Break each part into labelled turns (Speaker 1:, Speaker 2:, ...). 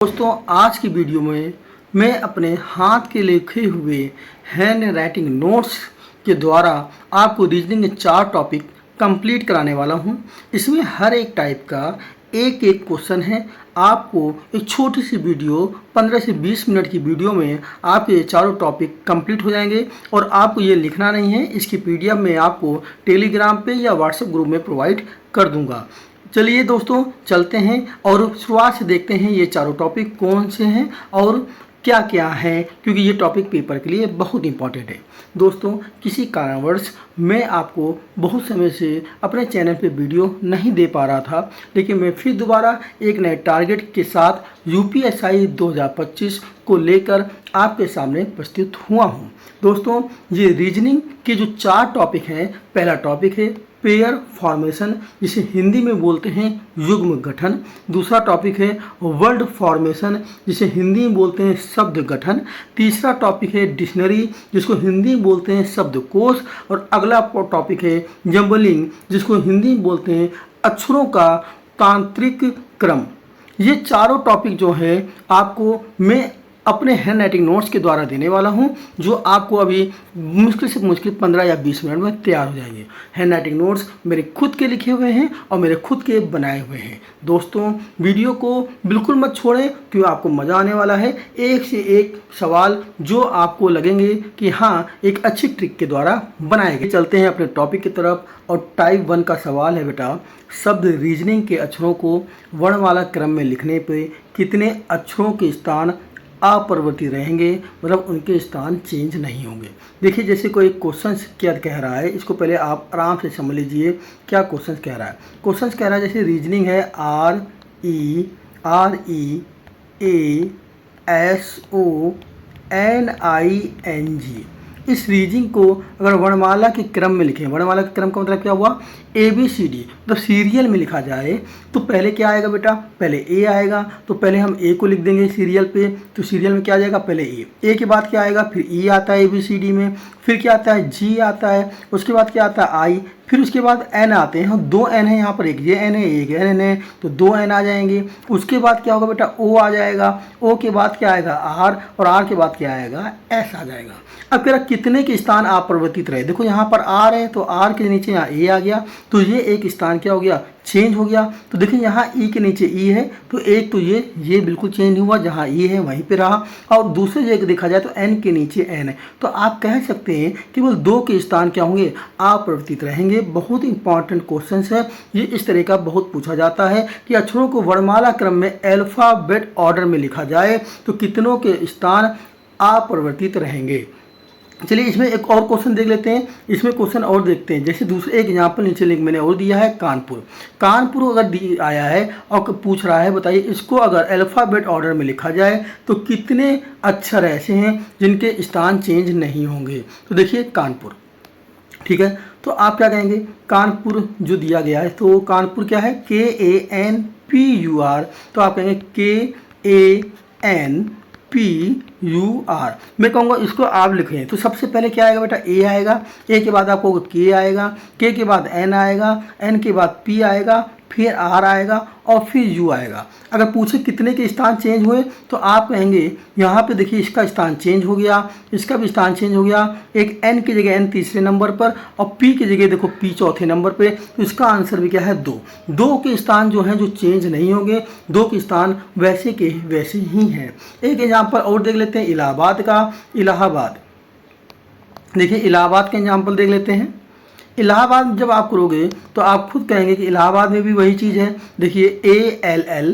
Speaker 1: दोस्तों आज की वीडियो में मैं अपने हाथ के लिखे हुए हैंड राइटिंग नोट्स के द्वारा आपको रीजनिंग के 4 टॉपिक कंप्लीट कराने वाला हूं। इसमें हर एक टाइप का एक एक क्वेश्चन है। आपको एक छोटी सी वीडियो 15 से 20 मिनट की वीडियो में आपके ये चारों टॉपिक कंप्लीट हो जाएंगे और आपको ये लिखना नहीं है। इसकी पीडीएफ मैं आपको टेलीग्राम पे या व्हाट्सएप ग्रुप में प्रोवाइड कर दूंगा। चलिए दोस्तों चलते हैं और शुरुआत से देखते हैं ये चारों टॉपिक कौन से हैं और क्या क्या है, क्योंकि ये टॉपिक पेपर के लिए बहुत इंपॉर्टेंट है। दोस्तों किसी कारणवश मैं आपको बहुत समय से अपने चैनल पे वीडियो नहीं दे पा रहा था, लेकिन मैं फिर दोबारा एक नए टारगेट के साथ यूपीएससी 2025 को लेकर आपके सामने प्रस्तुत हुआ हूँ। दोस्तों ये रीजनिंग के जो 4 टॉपिक हैं, पहला टॉपिक है पेयर फॉर्मेशन, जिसे हिंदी में बोलते हैं युग्म गठन। दूसरा टॉपिक है वर्ड फॉर्मेशन, जिसे हिंदी में बोलते हैं शब्द गठन। तीसरा टॉपिक है डिक्शनरी, जिसको हिंदी में बोलते हैं शब्दकोश। और अगला टॉपिक है जंबलिंग, जिसको हिंदी में बोलते हैं अक्षरों का तांत्रिक क्रम। ये चारों टॉपिक जो है आपको मैं अपने हैंड राइटिंग नोट्स के द्वारा देने वाला हूं, जो आपको अभी मुश्किल से मुश्किल 15 या 20 मिनट में तैयार हो जाएंगे। हैंड राइटिंग नोट्स मेरे खुद के लिखे हुए हैं और मेरे खुद के बनाए हुए हैं। दोस्तों वीडियो को बिल्कुल मत छोड़ें, क्योंकि आपको मज़ा आने वाला है। एक से एक सवाल जो आपको लगेंगे कि हाँ एक अच्छी ट्रिक के द्वारा बनाए गए। चलते हैं अपने टॉपिक की तरफ और टाइप 1 का सवाल है बेटा, शब्द रीजनिंग के अक्षरों को वर्णमाला क्रम में लिखने पर कितने अक्षरों के स्थान अपरिवर्तित रहेंगे, मतलब उनके स्थान चेंज नहीं होंगे। देखिए जैसे कोई क्वेश्चन क्या कह रहा है, इसको पहले आप आराम से समझ लीजिए क्या क्वेश्चन कह रहा है। क्वेश्चन कह रहा है जैसे रीजनिंग है RERESONING। इस रीजनिंग को अगर वर्णमाला के क्रम में लिखें, वर्णमाला के क्रम का मतलब क्या हुआ, ABCD, मतलब सीरियल में लिखा जाए तो पहले क्या आएगा बेटा, पहले A आएगा। तो पहले हम A को लिख देंगे सीरियल पे, तो सीरियल में क्या आ जाएगा, पहले A के बाद क्या आएगा, फिर E आता है ABCD में, फिर क्या आता है G आता है, उसके बाद क्या आता है I, फिर उसके बाद N आते हैं। 2 N है यहाँ पर, एक ये N है एक N है, तो 2 N आ जाएंगे। उसके बाद क्या होगा बेटा, O आ जाएगा। O के बाद क्या आएगा R, और R के बाद क्या आएगा, S आ जाएगा। अब कह रहा कितने के स्थान अपरिवर्तित रहे। देखो यहाँ पर R है तो R के नीचे यहाँ A आ गया, तो ये एक स्थान क्या हो गया, चेंज हो गया। तो देखिए यहाँ E के नीचे E है तो एक तो ये बिल्कुल चेंज नहीं हुआ, जहाँ E है वहीं पे रहा। और दूसरे जगह देखा जाए तो N के नीचे N है, तो आप कह सकते हैं केवल 2 के स्थान क्या होंगे, अपरिवर्तित रहेंगे। बहुत इंपॉर्टेंट क्वेश्चन है ये, इस तरह का बहुत पूछा जाता है कि अक्षरों को वर्णमाला क्रम में अल्फाबेट ऑर्डर में लिखा जाए तो कितनों के स्थान अपरिवर्तित रहेंगे। चलिए इसमें एक और क्वेश्चन देख लेते हैं। इसमें क्वेश्चन और देखते हैं, जैसे दूसरे एक एग्जाम्पल नीचे लिंक मैंने और दिया है कानपुर। कानपुर अगर आया है और पूछ रहा है बताइए इसको अगर अल्फाबेट ऑर्डर में लिखा जाए तो कितने अक्षर ऐसे हैं जिनके स्थान चेंज नहीं होंगे। तो देखिए कानपुर, ठीक है, तो आप क्या कहेंगे, कानपुर जो दिया गया है तो कानपुर क्या है, KANPUR, तो आप कहेंगे KANPUR। मैं कहूँगा इसको आप लिखें तो सबसे पहले क्या आएगा बेटा, A आएगा, A के बाद आपको K आएगा, K के बाद N आएगा, N के बाद P आएगा, फिर R आएगा और फिर U आएगा। अगर पूछे कितने के स्थान चेंज हुए तो आप कहेंगे यहाँ पे देखिए इसका स्थान चेंज हो गया, इसका भी स्थान चेंज हो गया। एक N की जगह N तीसरे नंबर पर और P की जगह देखो P चौथे नंबर पे, तो इसका आंसर भी क्या है, 2 के स्थान जो हैं जो चेंज नहीं होंगे, 2 के स्थान वैसे के वैसे ही हैं। एक एग्जाम्पल और देख लेते हैं इलाहाबाद का। इलाहाबाद, देखिए इलाहाबाद का एग्जाम्पल देख लेते हैं। इलाहाबाद जब आप करोगे तो आप खुद कहेंगे कि इलाहाबाद में भी वही चीज़ है। देखिए ALL,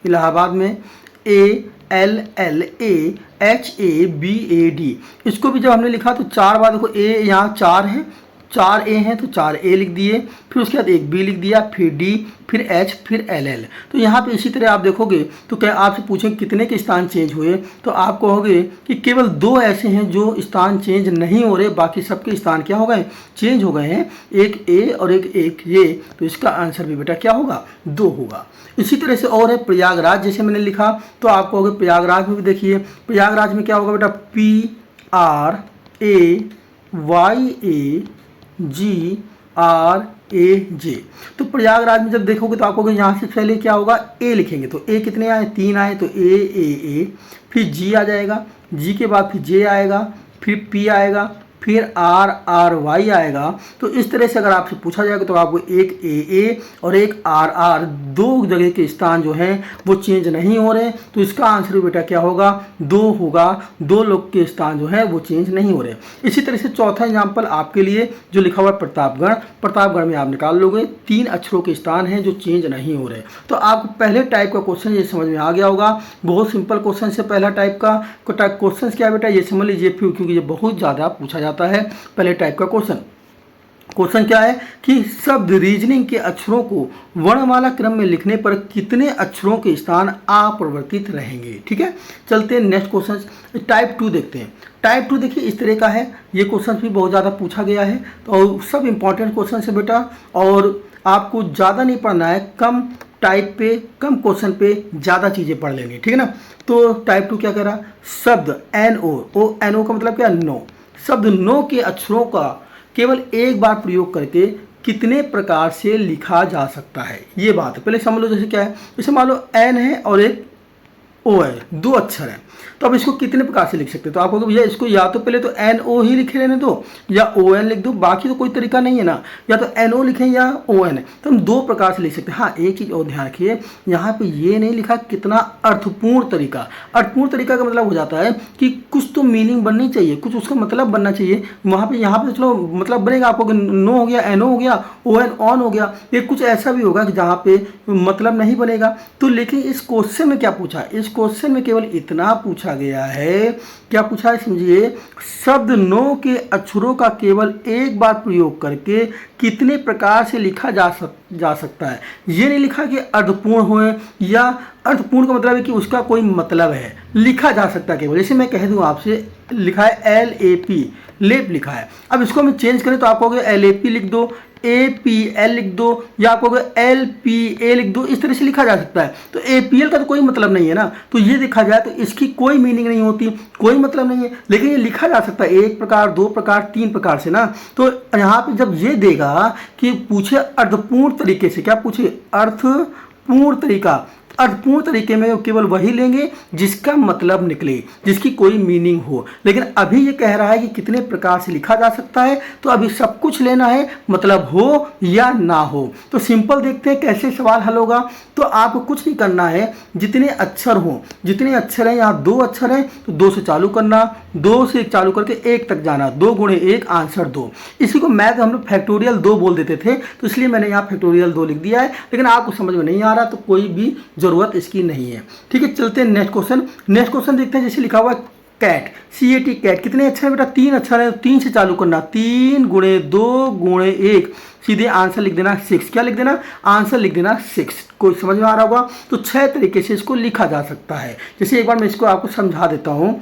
Speaker 1: इलाहाबाद में ALLAHABAD, इसको भी जब हमने लिखा तो 4 बार देखो A यहाँ 4 है, 4 A हैं तो 4 A लिख दिए, फिर उसके बाद एक B लिख दिया, फिर D, फिर H, फिर LL। तो यहाँ पे इसी तरह आप देखोगे तो क्या आपसे पूछें कितने के स्थान चेंज हुए, तो आप कहोगे कि केवल 2 ऐसे हैं जो स्थान चेंज नहीं हो रहे, बाकी सबके स्थान क्या हो गए, चेंज हो गए हैं, एक A और एक ये। तो इसका आंसर भी बेटा क्या होगा, 2 होगा। इसी तरह से और है प्रयागराज, जैसे मैंने लिखा तो आप कहोगे प्रयागराज में भी देखिए, प्रयागराज में क्या होगा बेटा, PRAYAGRAJ, ए जे। तो प्रयागराज में जब देखोगे तो आपको यहाँ से पहले क्या होगा, ए लिखेंगे तो ए कितने आए, 3 आए, तो ए, फिर जी आ जाएगा, जी के बाद फिर जे आएगा, फिर पी आएगा, फिर आर वाई आएगा। तो इस तरह से अगर आपसे पूछा जाएगा तो आपको एक ए और एक आर दो जगह के स्थान जो हैं वो चेंज नहीं हो रहे, तो इसका आंसर बेटा क्या होगा, 2 होगा। 2 लोग के स्थान जो है वो चेंज नहीं हो रहे। इसी तरह से चौथा एग्जाम्पल आपके लिए जो लिखा हुआ है प्रतापगढ़, प्रतापगढ़ में आप निकाल लोगे 3 अक्षरों के स्थान हैं जो चेंज नहीं हो रहे। तो आपको पहले टाइप का क्वेश्चन ये समझ में आ गया होगा, बहुत सिंपल क्वेश्चन से पहला टाइप का क्वेश्चन क्या बेटा ये समझ लीजिए, क्योंकि ये बहुत ज़्यादा पूछा जाता है पहले टाइप का क्वेश्चन क्या है कि शब्द रीजनिंग के अक्षरों को वर्णमाला क्रम में लिखने पर कितने अक्षरों के स्थान अपरिवर्तित रहेंगे। ठीक है, चलते हैं नेक्स्ट क्वेश्चन टाइप 2 देखते हैं। टाइप 2 देखिए इस तरह का है, ये क्वेश्चन भी बहुत ज़्यादा पूछा गया है, तो सब इंपॉर्टेंट क्वेश्चन है बेटा, और आपको ज़्यादा नहीं पढ़ना है, कम टाइप पे कम क्वेश्चन पे ज़्यादा चीज़ें पढ़ लेंगे। ठीक है ना, तो टाइप 2 क्या कह रहा, शब्द NO का मतलब क्या, नो, शब्द नो के अक्षरों का केवल एक बार प्रयोग करके कितने प्रकार से लिखा जा सकता है, ये बात है। पहले समझ लो, जैसे क्या है, जैसे मान लो एन है और एक ओ है, 2 अक्षर है, तो अब इसको कितने प्रकार से लिख सकते हैं। तो आपको भैया इसको या तो पहले तो NO ही लिखे रहने दो या ON लिख दो, बाकी तो कोई तरीका नहीं है ना, या तो NO लिखें या ON। तो हम 2 प्रकार से लिख सकते हैं। हाँ, एक चीज़ और ध्यान रखिए, यहाँ पे ये नहीं लिखा कितना अर्थपूर्ण तरीका। अर्थपूर्ण तरीका का मतलब हो जाता है कि कुछ तो मीनिंग बननी चाहिए, कुछ उसका मतलब बनना चाहिए। वहाँ पे यहाँ पे चलो मतलब बनेगा आपको, नो हो गया, NO हो गया, ON ऑन हो गया, ये कुछ ऐसा भी होगा कि जहाँ पे मतलब नहीं बनेगा। तो लेकिन इस क्वेश्चन में क्या पूछा, इस क्वेश्चन में केवल इतना पूछा गया है, क्या पूछा है समझिए, शब्द नो के अक्षरों का केवल एक बार प्रयोग करके कितने प्रकार से लिखा जा सकता है। ये नहीं लिखा कि अर्थपूर्ण हो, या अर्थपूर्ण का मतलब है कि उसका कोई मतलब है, लिखा जा सकता है केवल। जैसे मैं कह दूं आपसे, लिखा है LAP, लेप लिखा है, अब इसको हम चेंज करें तो आप कहोगे LAP लिख दो, APL लिख दो, या आप कहोगे LPA लिख दो, इस तरह से लिखा जा सकता है। तो APL का तो कोई मतलब नहीं है ना, तो ये देखा जाए तो इसकी कोई मीनिंग नहीं होती, कोई मतलब नहीं है, लेकिन ये लिखा जा सकता है 1 प्रकार, 2 प्रकार, 3 प्रकार से ना। तो यहाँ पे जब ये देगा कि पूछे अर्थपूर्ण तरीके से, क्या पूछे, अर्थपूर्ण तरीका, अर्थपूर्ण तरीके में केवल वही लेंगे जिसका मतलब निकले, जिसकी कोई मीनिंग हो। लेकिन अभी ये कह रहा है कि कितने प्रकार से लिखा जा सकता है, तो अभी सब कुछ लेना है, मतलब हो या ना हो। तो सिंपल देखते हैं कैसे सवाल हल होगा। तो आपको कुछ नहीं करना है, जितने अक्षर हों, जितने अक्षर हैं, यहाँ 2 अक्षर हैं तो 2 से चालू करना, 2 से चालू करके 1 तक जाना, 2 गुणे 1 आंसर 2। इसी को मैथ हम लोग फैक्टोरियल 2 बोल देते थे, तो इसलिए मैंने यहाँ फैक्टोरियल 2 लिख दिया है। लेकिन आपको समझ में नहीं आ रहा तो कोई भी जरूरत इसकी नहीं है। ठीक है, चलते हैं नेक्स्ट क्वेश्चन देखते हैं। जैसे लिखा हुआ है कैट, CAT कैट, कितने अक्षर है बेटा, 3 अक्षर है, 3 से चालू करना, 3 गुणे 2 गुणे 1, सीधे आंसर लिख देना 6। क्या लिख देना, आंसर लिख देना 6। कोई समझ में आ रहा होगा। तो 6 तरीके से इसको लिखा जा सकता है। जैसे एक बार मैं इसको आपको समझा देता हूँ,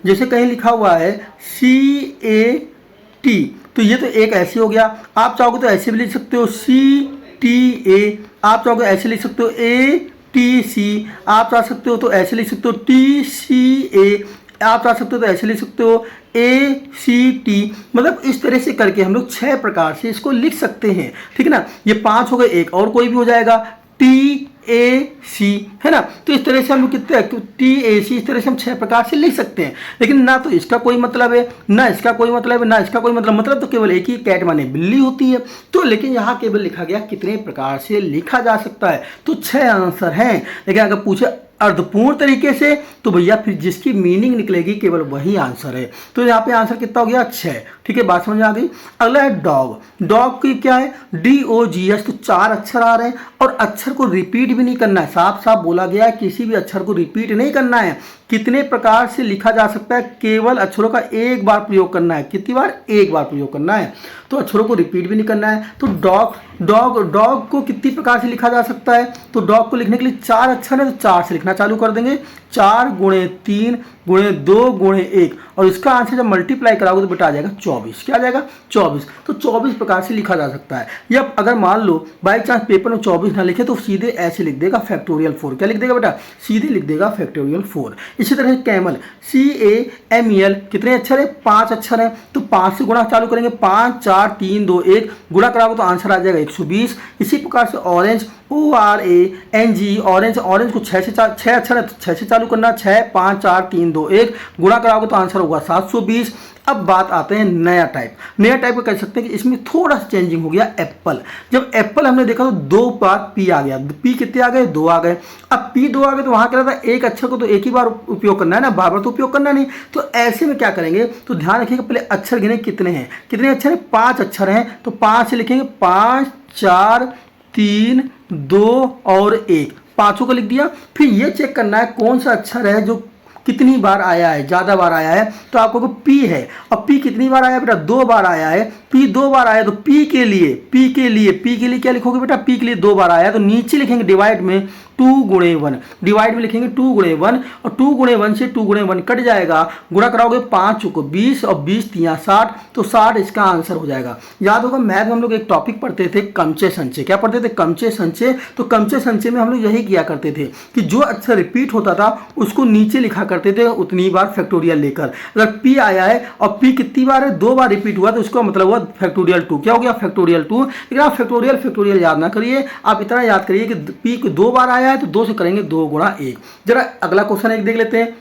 Speaker 1: जैसे कहीं लिखा हुआ है CAT, तो ये तो एक ऐसे हो गया, आप चाहोगे तो ऐसे भी लिख सकते हो CTA, आप चाहोगे ऐसे लिख सकते हो ATC, आप चाह सकते हो तो ऐसे लिख सकते हो TCA, आप चाह सकते हो तो ऐसे लिख सकते हो ACT। मतलब इस तरह से करके हम लोग 6 प्रकार से इसको लिख सकते हैं। ठीक है ना, ये 5 हो गए, एक और कोई भी हो जाएगा TAC, है ना। तो इस तरह से हम लोग कितने TAC, इस तरह से हम 6 प्रकार से लिख सकते हैं। लेकिन ना तो इसका कोई मतलब है, ना इसका कोई मतलब है, ना इसका कोई मतलब तो केवल एक ही, कैट माने बिल्ली होती है। तो लेकिन यहाँ केवल लिखा गया कितने प्रकार से लिखा जा सकता है, तो 6 आंसर हैं। लेकिन अगर पूछे अर्थपूर्ण तरीके से तो भैया फिर जिसकी मीनिंग निकलेगी केवल वही आंसर है। तो यहाँ पे आंसर कितना हो गया, 6। ठीक है, बात समझ में आ गई। अगला है डॉग। डॉग की क्या है, DOGS, तो 4 अक्षर आ रहे हैं और अक्षर को रिपीट भी नहीं करना है। साफ साफ बोला गया है किसी भी अक्षर को रिपीट नहीं करना है। कितने प्रकार से लिखा जा सकता है, केवल अक्षरों का एक बार प्रयोग करना है। कितनी बार, एक बार प्रयोग करना है। तो अक्षरों को रिपीट भी नहीं करना है। तो डॉग को कितनी प्रकार से लिखा जा सकता है, तो डॉग को लिखने के लिए 4 अक्षर है तो 4 से लिखना चालू कर देंगे, 4 गुणे 3 गुणे 2 गुणे 1, और इसका आंसर जब मल्टीप्लाई कराओगे तो बेटा आ जाएगा 24। क्या आ जाएगा, 24। तो 24 प्रकार से लिखा जा सकता है। या अगर मान लो बाई चांस पेपर में 24 ना लिखे तो सीधे ऐसे लिख देगा फैक्टोरियल 4। क्या लिख देगा बेटा, सीधे लिख देगा फैक्टोरियल 4। इसी तरह कैमल, CAMEL, कितने अक्षर है? 5 अक्षर हैं। तो 5 से गुणा चालू करेंगे, 5 4 3 2 1, गुणा कराओगे तो आंसर आ जाएगा 120। इसी प्रकार से ऑरेंज, ORANG, ऑरेंज, ऑरेंज को 6 अक्षर है तो 6 से चालू करना, 6 5 4 3 2 1, गुणा कराओगे तो आंसर होगा 720। अब बात आते हैं नया टाइप। नया टाइप को कह सकते हैं कि इसमें थोड़ा सा चेंजिंग हो गया। एप्पल, जब एप्पल हमने देखा तो 2 बार पी आ गया, पी कितने आ गए? 2 आ गए। अब पी 2 आ गए तो वहां क्या था, एक अक्षर को तो एक ही बार उपयोग करना है ना, बार बार तो उपयोग करना नहीं। तो ऐसे में क्या करेंगे, तो ध्यान रखिएगा पहले अक्षर गिने कितने हैं, कितने अक्षर हैं? 5 अक्षर हैं। तो 5 से लिखेंगे 5 4 3 2 और 1, पांचों को लिख दिया। फिर ये चेक करना है कौन सा अक्षर है जो कितनी बार आया है, ज्यादा बार आया है। तो आपको पी है, अब पी कितनी बार आया बेटा? 2 बार आया है। पी 2 बार आया तो पी के लिए क्या लिखोगे बेटा? पी के लिए 2 बार आया तो नीचे लिखेंगे डिवाइड में 2 गुणे 1, डिवाइड में लिखेंगे 2 गुणे 1, और 2 गुणे 1 से 2 गुणे 1 कट जाएगा, गुणा कराओगे 5 को 20 और 20 3 60, तो 60 इसका आंसर हो जाएगा। याद होगा मैथ में हम लोग एक टॉपिक पढ़ते थे कमचे संचय। क्या पढ़ते थे? कमचे संचय। तो कमचे संचय में हम लोग यही किया करते थे कि जो अक्षर रिपीट होता था उसको नीचे लिखा करते थे उतनी बार फैक्टोरियल लेकर। अगर पी आया है और पी कितनी बार है? 2 बार रिपीट हुआ तो उसका मतलब हुआ फैक्टोरियल 2। क्या हो गया? फैक्टोरियल 2। लेकिन आप फैक्टोरियल याद ना करिए, आप इतना याद करिए कि पी को 2 बार आया है तो 2 से करेंगे 2 गुणा 1। जरा अगला क्वेश्चन एक देख लेते हैं।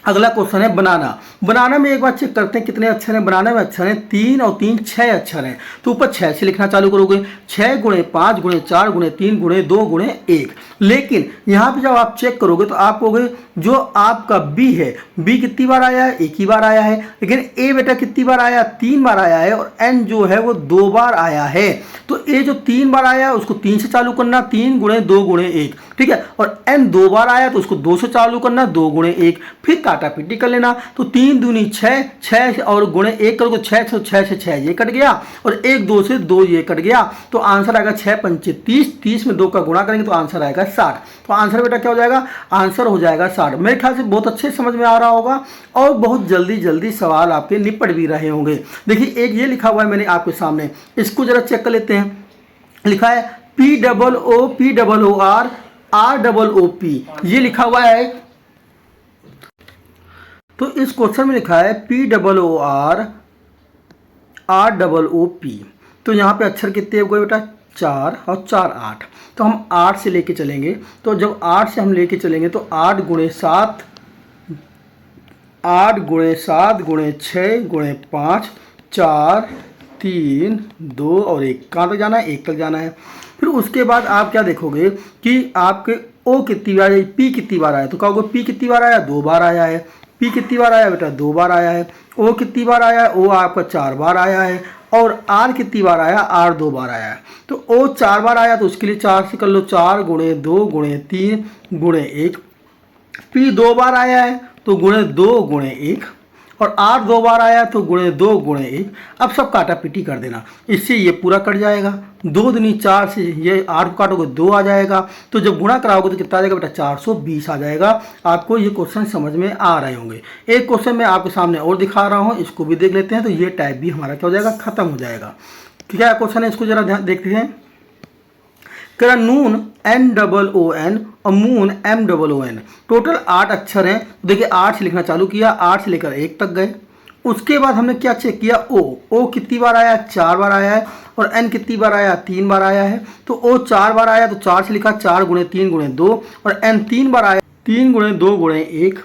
Speaker 1: अगला क्वेश्चन है बनाना। बनाना में एक बार चेक करते हैं कितने अक्षर हैं। बनाना में अक्षर हैं 3 और 3 6 अक्षर हैं। तो ऊपर 6 से लिखना चालू करोगे, 6 गुणे 5 गुणे 4 गुणे 3 गुणे 2 गुणे 1। लेकिन यहाँ पे जब आप चेक करोगे तो आप कहोगे जो आपका बी है, बी कितनी बार आया है? एक ही बार आया है। लेकिन ए बेटा कितनी बार आया? 3 बार आया है। और एन जो है वो 2 बार आया है। तो ए जो 3 बार आया है उसको 3 से चालू करना, 3 गुणे 2 गुणे 1, ठीक है। और एन 2 बार आया तो उसको 2 से चालू करना, 2 गुणे 1। फिर काटा पीटी कर लेना। तो 3 दूनी 6, 6 और गुणे 1 करोगे 6 से 6 ये कट गया, और 1 2 से 2 ये कट गया। तो आंसर आएगा 6 पंचे 30, 30 में 2 का गुणा करेंगे तो आंसर आएगा 60। तो आंसर बेटा क्या हो जाएगा? आंसर हो जाएगा 60। मेरे ख्याल से बहुत अच्छे समझ में आ रहा होगा और बहुत जल्दी जल्दी सवाल आपके निपट भी रहे होंगे। देखिए एक ये लिखा हुआ है मैंने आपके सामने, इसको जरा चेक कर लेते हैं। लिखा है POOPOR ROOP, ये लिखा हुआ है। तो इस क्वेश्चन में लिखा है POOR ROOP। तो यहाँ पे अक्षर कितने हो गए बेटा? 4 और 4 8। तो हम 8 से लेके चलेंगे। तो जब 8 से हम लेके चलेंगे तो 8 गुणे 7 गुणे 6 गुणे 5 4 3 2 और 1, कहाँ तक जाना है? 1 तक जाना है। फिर उसके बाद आप क्या देखोगे कि आपके ओ कितनी बार आई, पी कितनी बार आया? तो कहोगे पी कितनी बार आया? 2 बार आया है। पी कितनी बार आया बेटा? 2 बार आया है। ओ कितनी बार आया है? ओ आपका 4 बार आया है। और आर कितनी बार आया? आर 2 बार आया है। तो ओ 4 बार आया तो उसके लिए 4 से कर लो, 4 गुणे 2 गुणे 3 गुणे 1। पी 2 बार आया है तो गुणे 2 गुणे 1, और आर 2 बार आया तो गुणे 2 गुणे 1। अब सब काटा पीटी कर देना, इससे ये पूरा कट जाएगा। 2 दूनी 4 से ये 8 को काटोगे 2 आ जाएगा। तो जब गुणा कराओगे तो कितना आ जाएगा बेटा? 420 आ जाएगा। आपको ये क्वेश्चन समझ में आ रहे होंगे। एक क्वेश्चन मैं आपके सामने और दिखा रहा हूँ, इसको भी देख लेते हैं। तो ये टाइप भी हमारा क्या हो जाएगा? खत्म हो जाएगा। क्या क्वेश्चन है इसको जरा ध्यान देखते हैं। कह नून NOON और मून MOON, टोटल 8 अक्षर हैं। देखिए 8 से लिखना चालू किया, 8 से लेकर 1 तक गए। उसके बाद हमने क्या चेक किया? ओ कितनी बार आया? 4 बार आया है। और एन कितनी बार आया? 3 बार आया है। तो ओ 4 बार आया तो 4 से लिखा 4 गुणे 3 गुणे 2, और एन 3 बार आया 3 गुणे 2 गुणे 1।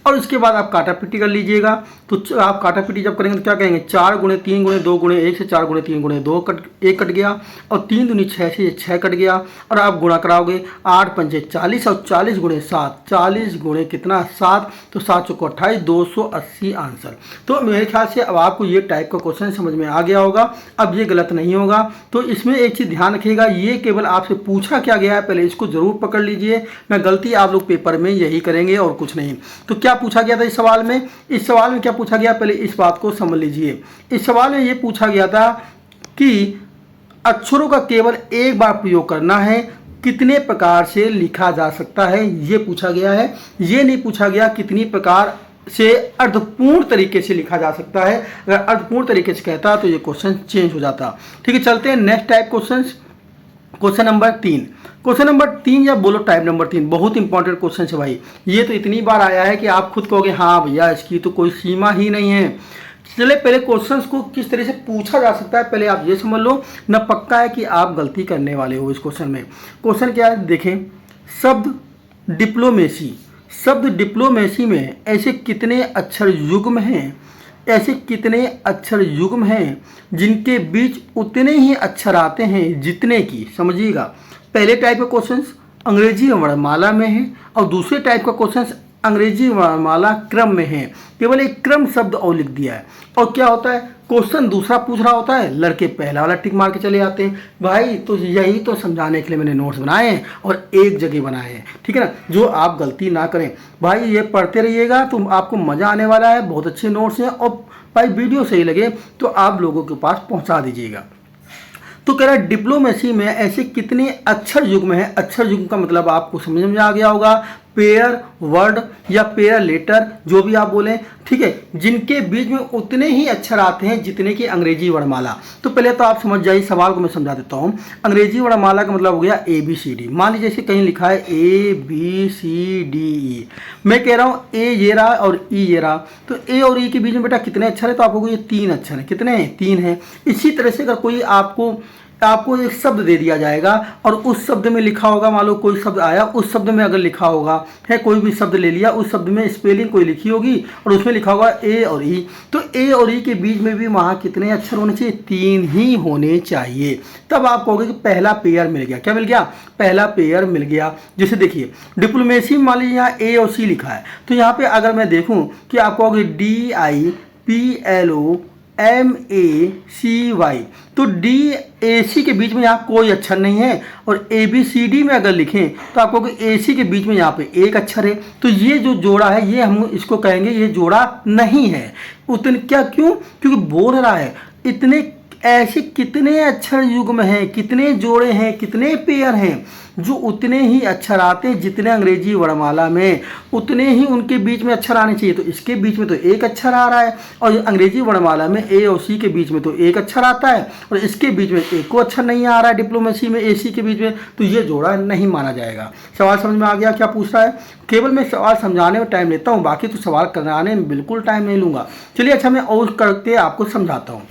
Speaker 1: और उसके बाद आप काटा पीटी कर लीजिएगा। तो आप काटा पीटी जब करेंगे तो क्या कहेंगे? 4 गुणे 3 गुणे 2 गुणे 1 से 4 गुणे 3 गुणे 2 1 कट गया, और 3 दूनी 6 से 6 कट गया। और आप गुणा कराओगे 8 पंचे 40 और 40 गुणे 7, 40 गुणे कितना? 7। तो 7 चौको 28, 280 आंसर। तो मेरे ख्याल से अब आपको ये टाइप का क्वेश्चन समझ में आ गया होगा। अब ये गलत नहीं होगा। तो इसमें एक चीज़ ध्यान रखिएगा, ये केवल आपसे पूछा क्या गया है, पहले इसको जरूर पकड़ लीजिए। मैं गलती आप लोग पेपर में यही करेंगे और कुछ नहीं। तो क्या पूछा गया था इस सवाल में? इस सवाल में क्या पूछा गया, पहले इस बात को समझ लीजिए। इस सवाल में ये पूछा गया था कि अक्षरों का केवल एक बार प्रयोग करना है, कितने प्रकार से लिखा जा सकता है, ये पूछा गया है। ये नहीं पूछा गया कितनी प्रकार से अर्थपूर्ण तरीके से लिखा जा सकता है। अगर अर्थपूर्ण तरीके से कहता तो ये क्वेश्चन चेंज हो जाता। ठीक है, चलते हैं next type question. Question number 3, question number 3 या बोलो टाइप नंबर 3, बहुत इंपॉर्टेंट क्वेश्चन है भाई। ये तो इतनी बार आया है कि आप खुद कहोगे हाँ भैया इसकी तो कोई सीमा ही नहीं है। चले पहले क्वेश्चंस को किस तरह से पूछा जा सकता है पहले आप ये समझ लो, न पक्का है कि आप गलती करने वाले हो इस क्वेश्चन में। क्वेश्चन क्या है देखें, शब्द डिप्लोमेसी, शब्द डिप्लोमेसी में ऐसे कितने अक्षर युग्म हैं, ऐसे कितने अक्षर युग्म हैं जिनके बीच उतने ही अक्षर आते हैं जितने की, समझिएगा, पहले टाइप का क्वेश्चंस अंग्रेजी वर्णमाला में है और दूसरे टाइप का क्वेश्चंस अंग्रेजी वर्णमाला क्रम में है, केवल एक क्रम शब्द और लिख दिया है। और क्या होता है, क्वेश्चन दूसरा पूछ रहा होता है, लड़के पहला वाला टिक मार के चले जाते हैं। भाई तो यही तो समझाने के लिए मैंने नोट्स बनाए हैं और एक जगह बनाए हैं, ठीक है ना, जो आप गलती ना करें। भाई ये पढ़ते रहिएगा तो आपको मज़ा आने वाला है, बहुत अच्छे नोट्स हैं। और भाई वीडियो सही लगे तो आप लोगों के पास पहुँचा दीजिएगा। तो कह रहा है डिप्लोमेसी में ऐसे कितने अक्षर युग्म हैं, अक्षर युग्म का मतलब आपको समझ में आ गया होगा, पेयर वर्ड या पेयर लेटर जो भी आप बोलें, ठीक है, जिनके बीच में उतने ही अक्षर आते हैं जितने की अंग्रेजी वर्णमाला। तो पहले तो आप समझ जाइए, सवाल को मैं समझा देता हूँ। अंग्रेजी वर्णमाला का मतलब हो गया ABCD। मान लीजिए जैसे कहीं लिखा है ABCDE, मैं कह रहा हूँ ए ये रहा और ई ये रहा, तो ए और ई के बीच में बेटा कितने अक्षर है, तो आपको ये 3 अक्षर है। कितने हैं, 3 हैं। इसी तरह से अगर कोई आपको एक शब्द दे दिया जाएगा और उस शब्द में लिखा होगा, मान लो कोई शब्द आया, उस शब्द में अगर लिखा होगा है, कोई भी शब्द ले लिया, उस शब्द में स्पेलिंग कोई लिखी होगी और उसमें लिखा होगा ए और ई, तो ए और ई के बीच में भी वहाँ कितने अक्षर होने चाहिए, 3 ही होने चाहिए। तब आप कहोगे कि पहला पेयर मिल गया। क्या मिल गया, पहला पेयर मिल गया। जैसे देखिए डिप्लोमेसी में मान लीजिए यहाँ ए और सी लिखा है, तो यहाँ पे अगर मैं देखूँ कि आप कहोगे DIPLOMACY, तो DAC के बीच में यहाँ कोई अक्षर नहीं है, और ABCD में अगर लिखें तो आपको AC के बीच में यहाँ पे एक अक्षर है। तो ये जो जोड़ा है ये हम इसको कहेंगे ये जोड़ा नहीं है। उतने क्या, क्यों, क्योंकि बोल रहा है इतने ऐसे कितने अक्षर युग्म हैं, कितने जोड़े हैं, कितने पेयर हैं जो उतने ही अक्षर आते हैं जितने अंग्रेजी वर्णमाला में, उतने ही उनके बीच में अक्षर आने चाहिए। तो इसके बीच में तो एक अक्षर आ रहा है, और अंग्रेजी वर्णमाला में A और C के बीच में तो एक अक्षर आता है, और इसके बीच में एक को अक्षर नहीं आ रहा है डिप्लोमेसी में AC के बीच में, तो ये जोड़ा नहीं माना जाएगा। सवाल समझ में आ गया क्या पूछ रहा है? केवल मैं सवाल समझाने में टाइम लेता हूँ, बाकी तो सवाल कराने में बिल्कुल टाइम नहीं लूँगा। चलिए अच्छा मैं और करके आपको समझाता हूँ,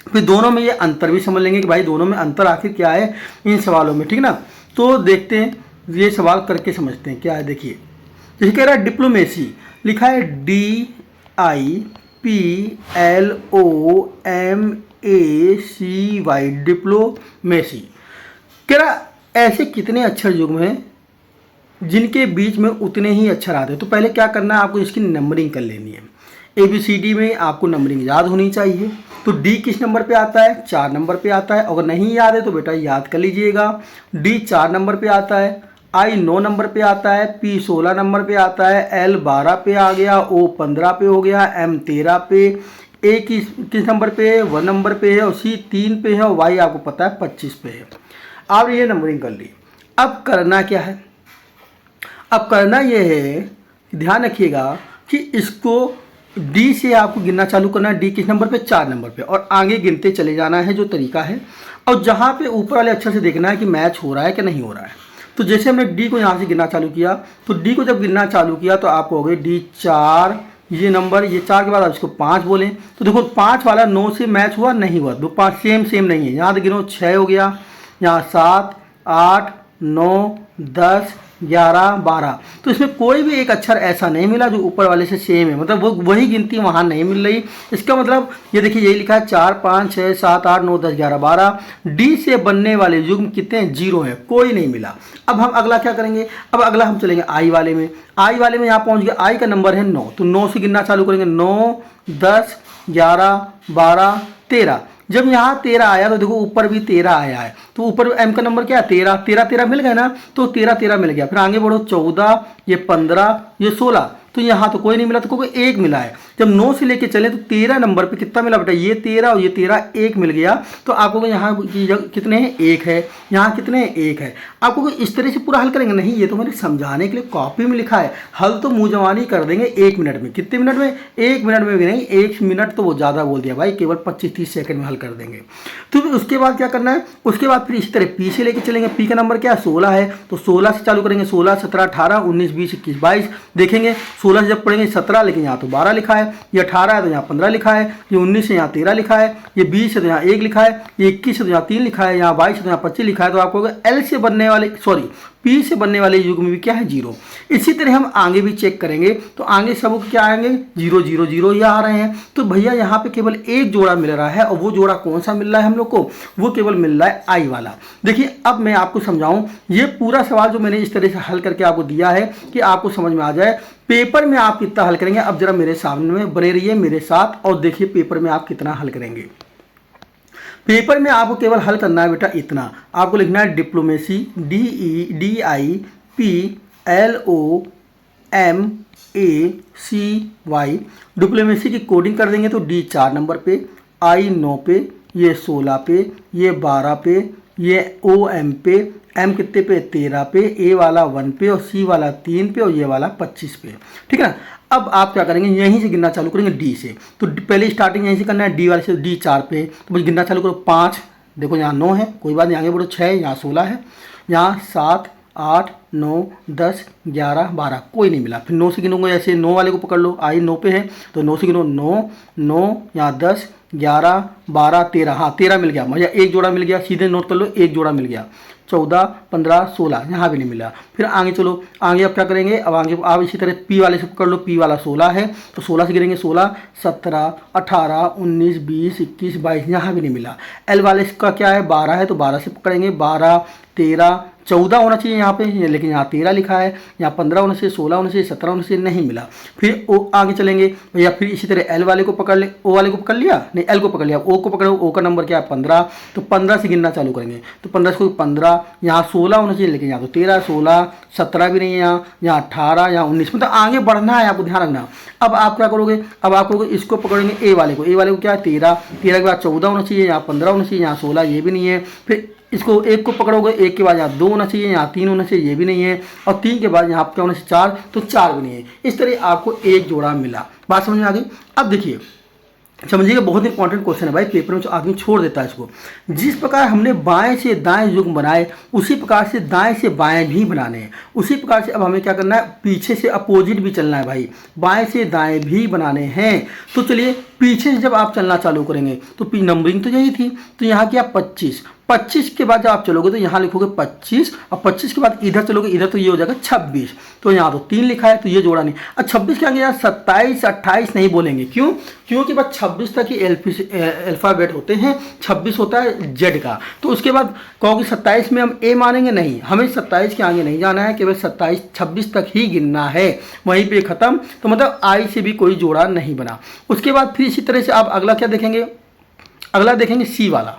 Speaker 1: फिर दोनों में ये अंतर भी समझ लेंगे कि भाई दोनों में अंतर आखिर क्या है इन सवालों में, ठीक ना। तो देखते हैं, ये सवाल करके समझते हैं क्या है। देखिए जैसे कह रहा है डिप्लोमेसी, लिखा है DIPLOMACY, डिप्लोमेसी। कह रहा ऐसे कितने अक्षर युग्म हैं जिनके बीच में उतने ही अक्षर आते हैं। तो पहले क्या करना है, आपको इसकी नंबरिंग कर लेनी है। ABCD में आपको नंबरिंग याद होनी चाहिए। तो D किस नंबर पे आता है, 4 नंबर पे आता है। अगर नहीं याद है तो बेटा याद कर लीजिएगा। D 4 नंबर पे आता है, I 9 नंबर पे आता है, P 16 नंबर पे आता है, L 12 पे आ गया, O 15 पे हो गया, M 13 पे, A किस नंबर पे है, 1 नंबर पे है, और C 3 पे है, और Y आपको पता है 25 पे है। आप ये नंबरिंग कर ली। अब करना क्या है, अब करना ये है, ध्यान रखिएगा कि इसको D से आपको गिनना चालू करना है। D किस नंबर पे, 4 नंबर पे, और आगे गिनते चले जाना है जो तरीका है। और जहाँ पे ऊपर वाले अक्षर से देखना है कि मैच हो रहा है कि नहीं हो रहा है। तो जैसे हमने D को यहाँ से गिनना चालू किया, तो D को जब गिनना चालू किया तो आप कहोगे D 4, ये नंबर, ये 4 के बाद आप इसको 5 बोलें, तो देखो 5 वाला 9 से मैच हुआ, नहीं हुआ। दो 5 सेम नहीं है। यहाँ गिनो 6 हो गया, यहाँ 7, 8, 9, 10, 11, 12, तो इसमें कोई भी एक अक्षर ऐसा नहीं मिला जो ऊपर वाले से सेम है, मतलब वो वही गिनती वहाँ नहीं मिल रही। इसका मतलब ये देखिए यही लिखा है 4, 5, 6, 7, 8, 9, 10, 11, 12। D से बनने वाले युग्म कितने हैं, 0 हैं, कोई नहीं मिला। अब हम अगला क्या करेंगे, अब अगला हम चलेंगे I वाले में। I वाले में यहाँ पहुँच गए, I का नंबर है 9, तो 9 से गिनना चालू करेंगे, 9, 10, 11, 12, 13। जब यहाँ 13 आया तो देखो ऊपर भी 13 आया है, तो ऊपर M का नंबर क्या है, 13, 13 मिल गया ना, तो 13 मिल गया। फिर आगे बढ़ो 14, ये 15, ये 16, तो यहाँ तो कोई नहीं मिला, तो कोई एक मिला है। जब 9 से लेके चले तो 13 नंबर पे कितना मिला बेटा, ये 13 और ये 13 1 मिल गया। तो आपको यहाँ कितने हैं, 1 है, यहाँ कितने हैं, 1 है। आपको इस तरह से पूरा हल करेंगे नहीं, ये तो मैंने समझाने के लिए कॉपी में लिखा है, हल तो मुँह जवानी कर देंगे 1 मिनट में। कितने मिनट में, 1 मिनट में भी नहीं, 1 मिनट तो वो ज़्यादा बोल दिया भाई, केवल 25-30 सेकंड में हल कर देंगे। तो उसके बाद क्या करना है, उसके बाद फिर इसी तरह पी से लेके चलेंगे। पी का नंबर क्या है, 16 है, तो 16 से चालू करेंगे, 16 17 18 19 20 21 22 देखेंगे। 16 से जब पढ़ेंगे 17, लेकिन यहाँ तो 12 लिखा है, ये 18 है तो यहाँ 15 लिखा है, ये 19 है यहाँ 13 लिखा है, ये 20 है तो यहाँ 1 लिखा है, ये 21 है तो यहाँ 3 लिखा है, यहाँ 22 है तो यहाँ 25 लिखा है। तो आपको एल से बनने वाले पी से बनने वाले युग में भी क्या है, 0। इसी तरह हम आगे भी चेक करेंगे, तो आगे सब क्या आएंगे, 0 0 0 ये आ रहे हैं। तो भैया यहाँ पे केवल एक जोड़ा मिल रहा है, और वो जोड़ा कौन सा मिल रहा है हम लोग को, वो केवल मिल रहा है आई वाला। देखिए अब मैं आपको समझाऊं, ये पूरा सवाल जो मैंने इस तरह से हल करके आपको दिया है कि आपको समझ में आ जाए, पेपर में आप कितना हल करेंगे। अब जरा मेरे सामने में बने रहिए मेरे साथ और देखिए पेपर में आप कितना हल करेंगे। पेपर में आपको केवल हल करना है बेटा इतना, आपको लिखना है डिप्लोमेसी, DIPLOMACY। डिप्लोमेसी की कोडिंग कर देंगे तो D 4 नंबर पे, I 9 पे, ये 16 पे, ये 12 पे, ये OM पे, M कितने पे, 13 पे, A वाला 1 पे और C वाला 3 पे और ये वाला 25 पे। ठीक है ना। अब आप क्या करेंगे, यहीं से गिनना चालू करेंगे D से। तो पहले स्टार्टिंग यहीं से करना है, D वाले से, D 4 पे, तो बस गिनना चालू करो 5, देखो यहाँ 9 है, कोई बात नहीं, आगे बढ़ो 6, यहाँ 16 है, यहाँ 7 8 9 10 11 12, कोई नहीं मिला। फिर 9 से गिनोगे, ऐसे 9 वाले को पकड़ लो, आई 9 पे है तो 9 से गिनो, 9 9 यहाँ 10 11 12 13, हाँ 13 मिल गया, भैया एक जोड़ा मिल गया, सीधे नोट कर लो, एक जोड़ा मिल गया। 14 15 16, यहाँ भी नहीं मिला। फिर आगे चलो, आगे अब क्या करेंगे, अब आगे आप इसी तरह पी वाले से पकड़ लो, पी वाला 16 है तो 16 से गिरेंगे, 16 17 18 19 20 21 22, यहाँ भी नहीं मिला। एल वाले का क्या है, 12 है तो 12 से पकड़ेंगे, 12 13 14 होना चाहिए यहाँ पे, लेकिन यहाँ 13 लिखा है, यहाँ 15 होना चाहिए, 16 होना चाहिए, 17 होना चाहिए, नहीं मिला। फिर ओ आगे चलेंगे भैया, फिर इसी तरह एल वाले को पकड़ ले, ओ वाले को पकड़ लिया, नहीं एल को पकड़ लिया, ओ को पकड़ो, ओ का नंबर क्या है 15, तो 15 से गिनना चालू करेंगे, तो 15 से 15, यहाँ 16 होना चाहिए, लेकिन यहाँ तो 13 16 17 भी नहीं है, यहाँ 18 यहाँ 19, मतलब आगे बढ़ना है, आपको ध्यान रखना। अब आप क्या करोगे, अब आप करोगे इसको पकड़ेंगे, ए वाले को, ए वाले को क्या है 13 के बाद 14 होना चाहिए, यहाँ 15 होना चाहिए, यहाँ 16 ये भी नहीं है। फिर इसको एक को पकड़ोगे, एक के बाद यहाँ 2 होना चाहिए, यहाँ 3 होना चाहिए, ये भी नहीं है, और 3 के बाद यहाँ क्या होना चाहिए 4, तो 4 भी नहीं है। इस तरह आपको एक जोड़ा मिला। बात समझ में आ गई। अब देखिए समझिएगा, बहुत इंपॉर्टेंट क्वेश्चन है भाई, पेपर में जो आदमी छोड़ देता है इसको। जिस प्रकार हमने बाएं से दाएं युग्म बनाए, उसी प्रकार से दाएं से बाएं भी बनाने हैं। उसी प्रकार से अब हमें क्या करना है, पीछे से अपोजिट भी चलना है भाई, बाएं से दाएं भी बनाने हैं। तो चलिए पीछे से जब आप चलना चालू करेंगे तो नंबरिंग तो यही थी, तो यहाँ क्या 25, 25 के बाद जब आप चलोगे तो यहाँ लिखोगे 25, और 25 के बाद इधर चलोगे, इधर तो ये हो जाएगा 26, तो यहाँ तो 3 लिखा है तो ये जोड़ा नहीं। और 26 के आगे यहाँ 27 28 नहीं बोलेंगे, क्यों, क्योंकि बस 26 तक ही अल्फ़ाबेट होते हैं, 26 होता है जेड का। तो उसके बाद कहोगे 27 में हम ए मानेंगे, नहीं, हमें 27 के आगे नहीं जाना है, केवल 26 तक ही गिनना है, वहीं पे ख़त्म। तो मतलब आई से भी कोई जोड़ा नहीं बना। उसके बाद फिर इसी तरह से आप अगला क्या देखेंगे, अगला देखेंगे सी वाला।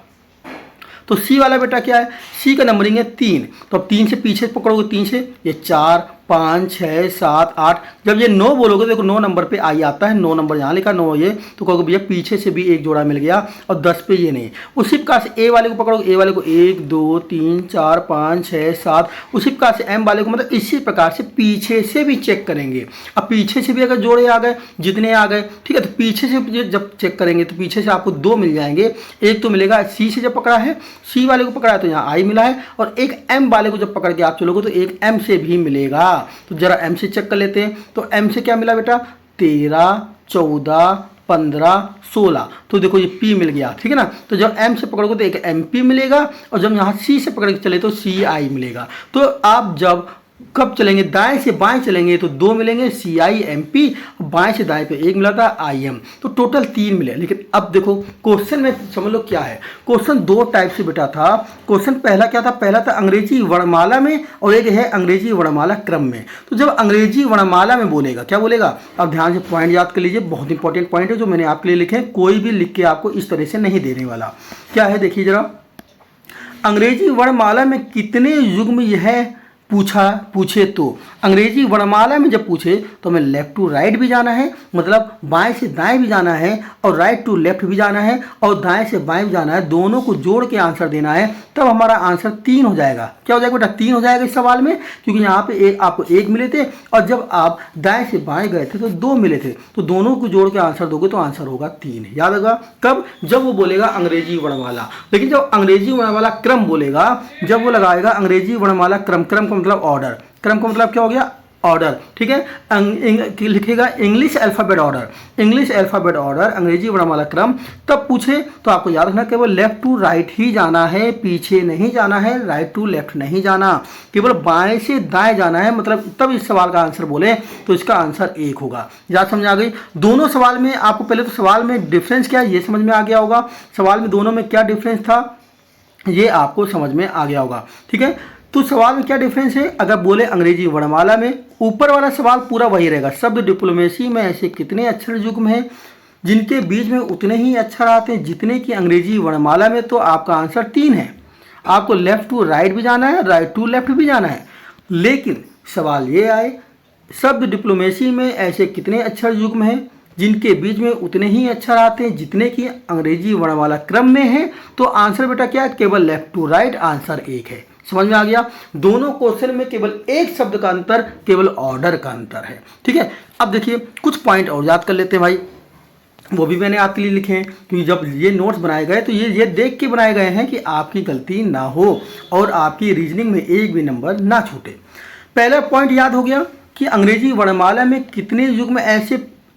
Speaker 1: तो सी वाला बेटा क्या है, सी का नंबरिंग है 3, तो अब 3 से पीछे पकड़ोगे, 3 से ये 4 5 6 7 8, जब ये 9 बोलोगे देखो 9 नंबर पे आई आता है, 9 नंबर यहाँ लिखा 9 ये, तो कहोगे भैया पीछे से भी एक जोड़ा मिल गया, और 10 पे ये नहीं। उसी प्रकार से ए वाले को पकड़ोगे, ए वाले को 1 2 3 4 5 6 7, उसी प्रकार से एम वाले को, मतलब इसी प्रकार से पीछे से भी चेक करेंगे। अब पीछे से भी अगर जोड़े आ गए, जितने आ गए, ठीक है, तो पीछे से जब चेक करेंगे तो पीछे से आपको 2 मिल जाएंगे। एक तो मिलेगा सी से जब पकड़ा है, सी वाले को पकड़ा है तो यहाँ आई मिला है, और एक एम वाले को जब पकड़ के आप चलोगे तो एक एम से भी मिलेगा। तो जरा एम से चेक कर लेते हैं, तो एम से क्या मिला बेटा 13 14 15 16, तो देखो ये पी मिल गया, ठीक है ना। तो जब एम से पकड़ोगे तो एक एम पी मिलेगा, और जब यहाँ सी से पकड़ के चले तो सी आई मिलेगा। तो आप जब कब चलेंगे, दाएं से बाएं चलेंगे तो 2 मिलेंगे, सी आई एम पी, बाएं से दाएं पे 1 मिला था आई एम, तो टोटल 3 मिले। लेकिन अब देखो क्वेश्चन में समझ लो क्या है, क्वेश्चन 2 टाइप से बेटा था। क्वेश्चन पहला क्या था, पहला था अंग्रेजी वर्णमाला में, और एक है अंग्रेजी वर्णमाला क्रम में। तो जब अंग्रेजी वर्णमाला में बोलेगा, क्या बोलेगा, अब ध्यान से पॉइंट याद कर लीजिए, बहुत इंपॉर्टेंट पॉइंट है जो मैंने आपके लिए लिखे, कोई भी लिख के आपको इस तरह से नहीं देने वाला। क्या है देखिए जरा, अंग्रेजी वर्णमाला में कितने युग्म यह पूछे तो अंग्रेजी वर्णमाला में जब पूछे तो हमें लेफ्ट टू राइट भी जाना है, मतलब बाएं से दाएं भी जाना है और राइट टू लेफ्ट भी जाना है और दाएं से बाएं भी जाना है, दोनों को जोड़ के आंसर देना है, तब हमारा आंसर 3 हो जाएगा। क्या हो जाएगा बेटा? 3 हो जाएगा इस सवाल में, क्योंकि यहाँ पे आपको 1 मिले थे और जब आप दाएं से बाएं गए थे तो 2 मिले थे, तो दोनों को जोड़ के आंसर दोगे तो आंसर होगा 3। याद होगा कब? जब वो बोलेगा अंग्रेजी वर्णमाला। लेकिन जब अंग्रेजी वर्णमाला क्रम बोलेगा, जब वो लगाएगा अंग्रेजी वर्णमाला क्रम, क्रम का मतलब ऑर्डर, क्रम का मतलब क्या हो गया? ऑर्डर, ठीक है। लिखेगा English alphabet order, English alphabet order, अंग्रेजी वर्णमाला क्रम, तब पूछे तो आपको याद रखना केवल लेफ्ट टू राइट ही जाना है, पीछे नहीं जाना है, राइट टू लेफ्ट नहीं जाना, केवल बाएं से दाएं जाना है, मतलब तब इस सवाल का आंसर बोले तो इसका आंसर 1 होगा। याद समझ आ गई? दोनों सवाल में आपको पहले तो सवाल में डिफरेंस क्या है ये समझ में आ गया होगा, सवाल में दोनों में क्या डिफरेंस था ये आपको समझ में आ गया होगा, ठीक है। तो सवाल में क्या डिफरेंस है? अगर बोले अंग्रेजी वर्णमाला में, ऊपर वाला सवाल पूरा वही रहेगा, शब्द डिप्लोमेसी में ऐसे कितने अक्षर युग्म हैं जिनके बीच में उतने ही अक्षर आते हैं जितने की अंग्रेजी वर्णमाला में, तो आपका आंसर 3 है। आपको लेफ्ट टू राइट भी जाना है, राइट टू लेफ्ट भी जाना है, लेकिन सवाल ये आए शब्द डिप्लोमेसी में ऐसे कितने अक्षर युग्म हैं जिनके बीच में उतने ही अक्षर आते हैं जितने की अंग्रेजी वर्णमाला क्रम में है, तो आंसर बेटा क्या है? केवल लेफ्ट टू राइट, आंसर 1 है। समझ में आ गया? दोनों क्वेश्चन में केवल एक शब्द का अंतर, केवल ऑर्डर का अंतर है, ठीक है। अब देखिए कुछ पॉइंट और याद कर लेते हैं भाई, वो भी मैंने आपके लिए लिखे हैं, क्योंकि जब ये नोट्स बनाए गए तो ये देख के बनाए गए हैं कि आपकी गलती ना हो और आपकी रीजनिंग में एक भी नंबर ना छूटे। पहला पॉइंट याद हो गया कि अंग्रेजी वर्णमाला में कितने युग्म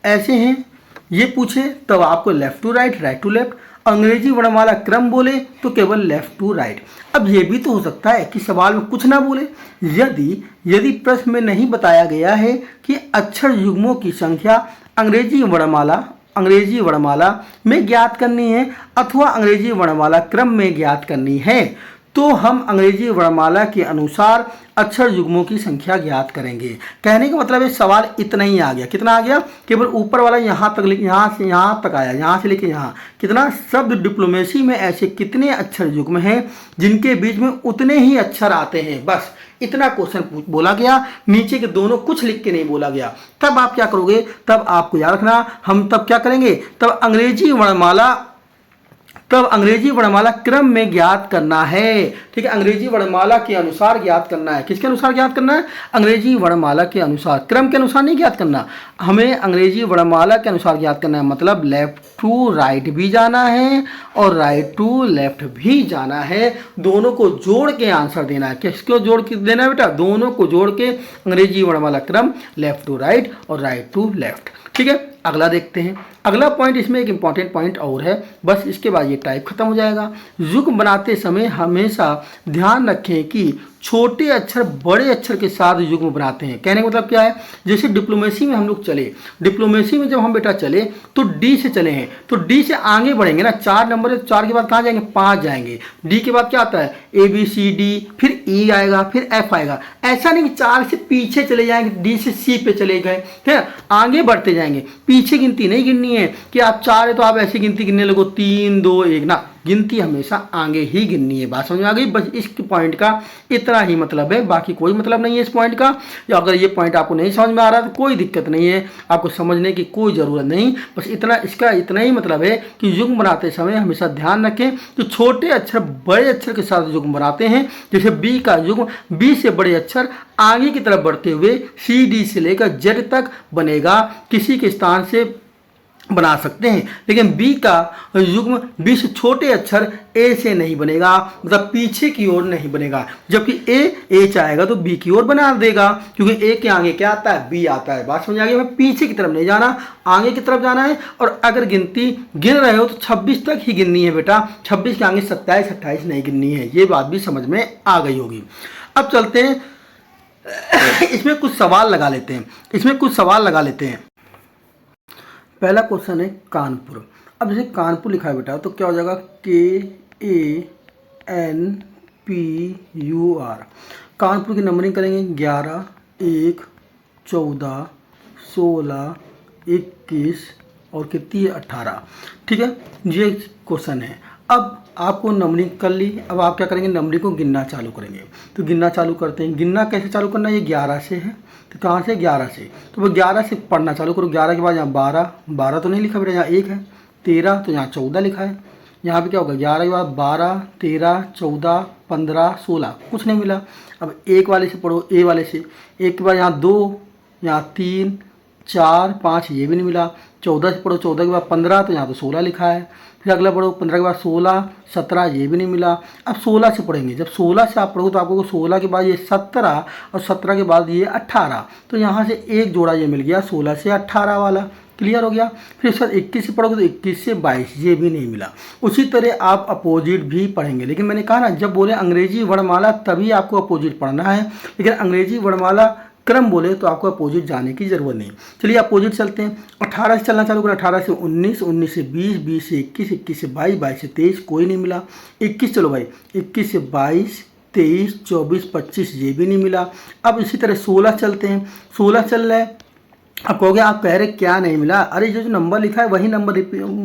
Speaker 1: ऐसे हैं ये पूछे तब आपको left to right, right to left, अंग्रेजी वर्णमाला क्रम बोले तो केवल लेफ्ट टू राइट। अब ये भी तो हो सकता है कि सवाल में कुछ ना बोले, यदि प्रश्न में नहीं बताया गया है कि अक्षर युग्मों की संख्या अंग्रेजी वर्णमाला में ज्ञात करनी है अथवा अंग्रेजी वर्णमाला क्रम में ज्ञात करनी है, तो हम अंग्रेजी वर्णमाला के अनुसार अक्षर युग्मों की संख्या ज्ञात करेंगे। कहने का मतलब है सवाल इतना ही आ गया। कितना आ गया? केवल ऊपर वाला यहाँ तक, यहाँ से यहाँ तक आया, यहाँ से लेके यहाँ कितना, शब्द डिप्लोमेसी में ऐसे कितने अक्षर युग्म हैं जिनके बीच में उतने ही अक्षर आते हैं, बस इतना क्वेश्चन बोला गया, नीचे के दोनों कुछ लिख के नहीं बोला गया। तब आप क्या करोगे? तब आपको याद रखना हम तब क्या करेंगे, तब अंग्रेजी वर्णमाला क्रम में ज्ञात करना है, ठीक है। अंग्रेजी वर्णमाला के अनुसार ज्ञात करना है। किसके अनुसार ज्ञात करना है? अंग्रेजी वर्णमाला के अनुसार, क्रम के अनुसार नहीं ज्ञात करना, हमें अंग्रेजी वर्णमाला के अनुसार ज्ञात करना है। मतलब लेफ्ट टू राइट भी जाना है और राइट टू लेफ्ट भी जाना है, दोनों को जोड़ के आंसर देना है। किसको जोड़ के देना है बेटा? दोनों को जोड़ के अंग्रेजी वर्णमाला क्रम, लेफ्ट टू राइट और राइट टू लेफ्ट, ठीक है। अगला देखते हैं। अगला पॉइंट, इसमें एक इंपॉर्टेंट पॉइंट और है, बस इसके बाद ये टाइप खत्म हो जाएगा। युग्म बनाते समय हमेशा ध्यान रखें कि छोटे अक्षर बड़े अक्षर के साथ युग्म बनाते हैं। कहने का मतलब क्या है? जैसे डिप्लोमेसी में हम लोग चले, डिप्लोमेसी में जब हम बेटा चले तो डी से चले हैं, तो डी से आगे बढ़ेंगे ना, 4 नंबर है, 4 के बाद कहाँ जाएंगे? 5 जाएंगे। डी के बाद क्या आता है? ABCD, फिर E आएगा, फिर F आएगा। ऐसा नहीं कि 4 से पीछे चले जाएंगे, D से C पे चले गए, ठीक है, आगे बढ़ते जाएंगे। पीछे गिनती नहीं गिननी है कि आप 4 है तो आप ऐसी गिनती गिनने लगो 3 2 1 ना, गिनती हमेशा आगे ही गिननी है। बात समझ में आ गई? बस इस पॉइंट का इतना ही मतलब है, बाकी कोई मतलब नहीं है इस पॉइंट का। या अगर ये पॉइंट आपको नहीं समझ में आ रहा तो कोई दिक्कत नहीं है, आपको समझने की कोई ज़रूरत नहीं, बस इसका इतना ही मतलब है कि युग्म बनाते समय हमेशा ध्यान रखें कि छोटे अक्षर बड़े अक्षर के साथ युग्म बनाते हैं। जैसे बी का युग्म, बी से बड़े अक्षर आगे की तरफ बढ़ते हुए CD से लेकर Z तक बनेगा, किसी के स्थान से बना सकते हैं, लेकिन बी का युग्म बी से छोटे अक्षर ए से नहीं बनेगा, मतलब पीछे की ओर नहीं बनेगा, जबकि ए चाहेगा तो बी की ओर बना देगा, क्योंकि ए के आगे क्या आता है? बी आता है। बात समझ आ गई? हमें पीछे की तरफ नहीं जाना, आगे की तरफ जाना है। और अगर गिनती गिन रहे हो तो 26 तक ही गिननी है बेटा, 26 के आगे 27 28 नहीं गिननी है। ये बात भी समझ में आ गई होगी। अब चलते हैं इसमें कुछ सवाल लगा लेते हैं। पहला क्वेश्चन है कानपुर। अब जैसे कानपुर लिखा है बेटा तो क्या हो जाएगा? KANPUR। कानपुर की नंबरिंग करेंगे 11 1 14 16 21 और कितनी है? 18, ठीक है। ये क्वेश्चन है। अब आपको नंबरिंग कर ली, अब आप क्या करेंगे, नंबरिंग को गिनना चालू करेंगे। तो गिनना चालू करते हैं। गिनना कैसे चालू करना है, ये 11 से है, तो कहाँ से, 11 से। तो वो 11 से पढ़ना चालू करो। 11 के बाद यहाँ 12 तो नहीं लिखा बेटा, यहाँ 1 है। 13 तो यहाँ 14 लिखा है। यहाँ पे क्या होगा, 11 के बाद 12, 13, 14, 15, 16, कुछ नहीं मिला। अब एक वाले से पढ़ो, ए वाले से। एक के बाद यहाँ 2, यहाँ 3, 4, 5, ये भी नहीं मिला। 14 से पढ़ो, 14 के बाद 15, तो यहाँ तो 16 लिखा है। फिर अगला पढ़ो, 15 के बाद 16, 17, ये भी नहीं मिला। अब 16 से पढ़ेंगे। जब 16 से आप पढ़ोगे तो आपको 16 के बाद ये 17 और 17 के बाद ये 18, तो यहाँ से एक जोड़ा ये मिल गया 16 से 18 वाला। क्लियर हो गया। फिर उसके बाद 21 से पढ़ोगे तो 21 से 22, ये भी नहीं मिला। उसी तरह आप अपोजिट भी पढ़ेंगे, लेकिन मैंने कहा ना, जब बोले अंग्रेजी वर्णमाला तभी आपको अपोजिट पढ़ना है, लेकिन अंग्रेजी वर्णमाला क्रम बोले तो आपको अपोजिट जाने की जरूरत नहीं। चलिए अपोजिट चलते हैं। 18 से चलना चालू करें। 18 से 19, 19 से 20, 20 से 21, 21 से 22, 22 से 23, कोई नहीं मिला। 21 चलो भाई, 21 से 22, 23, 24, 25, ये भी नहीं मिला। अब इसी तरह 16 चलते हैं। 16 चल रहे हैं। अब कहोगे आप कह रहे क्या नहीं मिला, अरे जो नंबर लिखा है वही नंबर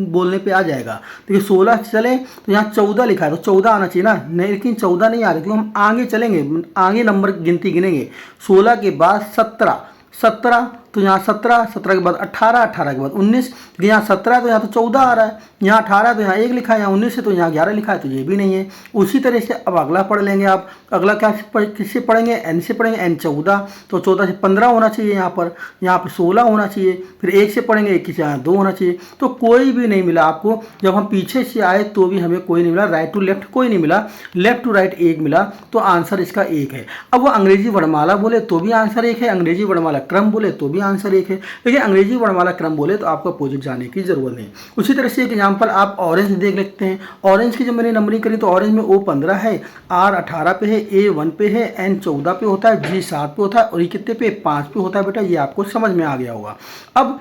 Speaker 1: बोलने पे आ जाएगा। देखिए 16 चले तो यहाँ 14 लिखा है, तो 14 आना चाहिए ना, नहीं, लेकिन 14 नहीं आ रही, क्योंकि हम आगे चलेंगे, आगे नंबर गिनती गिनेंगे। 16 के बाद 17, 17 तो यहाँ 17, 17 के बाद 18, 18 के बाद 19, यहाँ 17 तो यहाँ तो 14 आ रहा है, यहाँ 18 तो यहाँ 1 लिखा है, यहाँ 19 है तो यहाँ 11 लिखा है, तो ये भी नहीं है। उसी तरह से अब अगला पढ़ लेंगे आप। अगला क्या किससे पढ़ेंगे, एन से पढ़ेंगे। एन 14, तो 14 से 15 होना चाहिए यहाँ पर 16 होना चाहिए। फिर 1 से पढ़ेंगे, 1 से यहाँ 2 होना चाहिए। तो कोई भी नहीं मिला आपको। जब हम पीछे से आए तो भी हमें कोई नहीं मिला। राइट टू लेफ्ट कोई नहीं मिला, लेफ्ट टू राइट 1 मिला, तो आंसर इसका 1 है। अब वो अंग्रेजी वर्णमाला बोले तो भी आंसर 1 है, अंग्रेजी वर्णमाला क्रम बोले तो भी आंसर 1 है, लेकिन अंग्रेजी वर्णमाला क्रम बोले तो आपको अपोजिट जाने की जरूरत नहीं। उसी तरह से एक एग्जांपल आप ऑरेंज देख लेते हैं। ऑरेंज की जब मैंने नंबरिंग करी तो ऑरेंज में O 15 है, R 18 पे है, A 1 पे है, N 14 पे होता है, G 7 पे होता है, और ये कितने पे, 5 पे होता है। बेटा ये आपको समझ में आ गया होगा। अब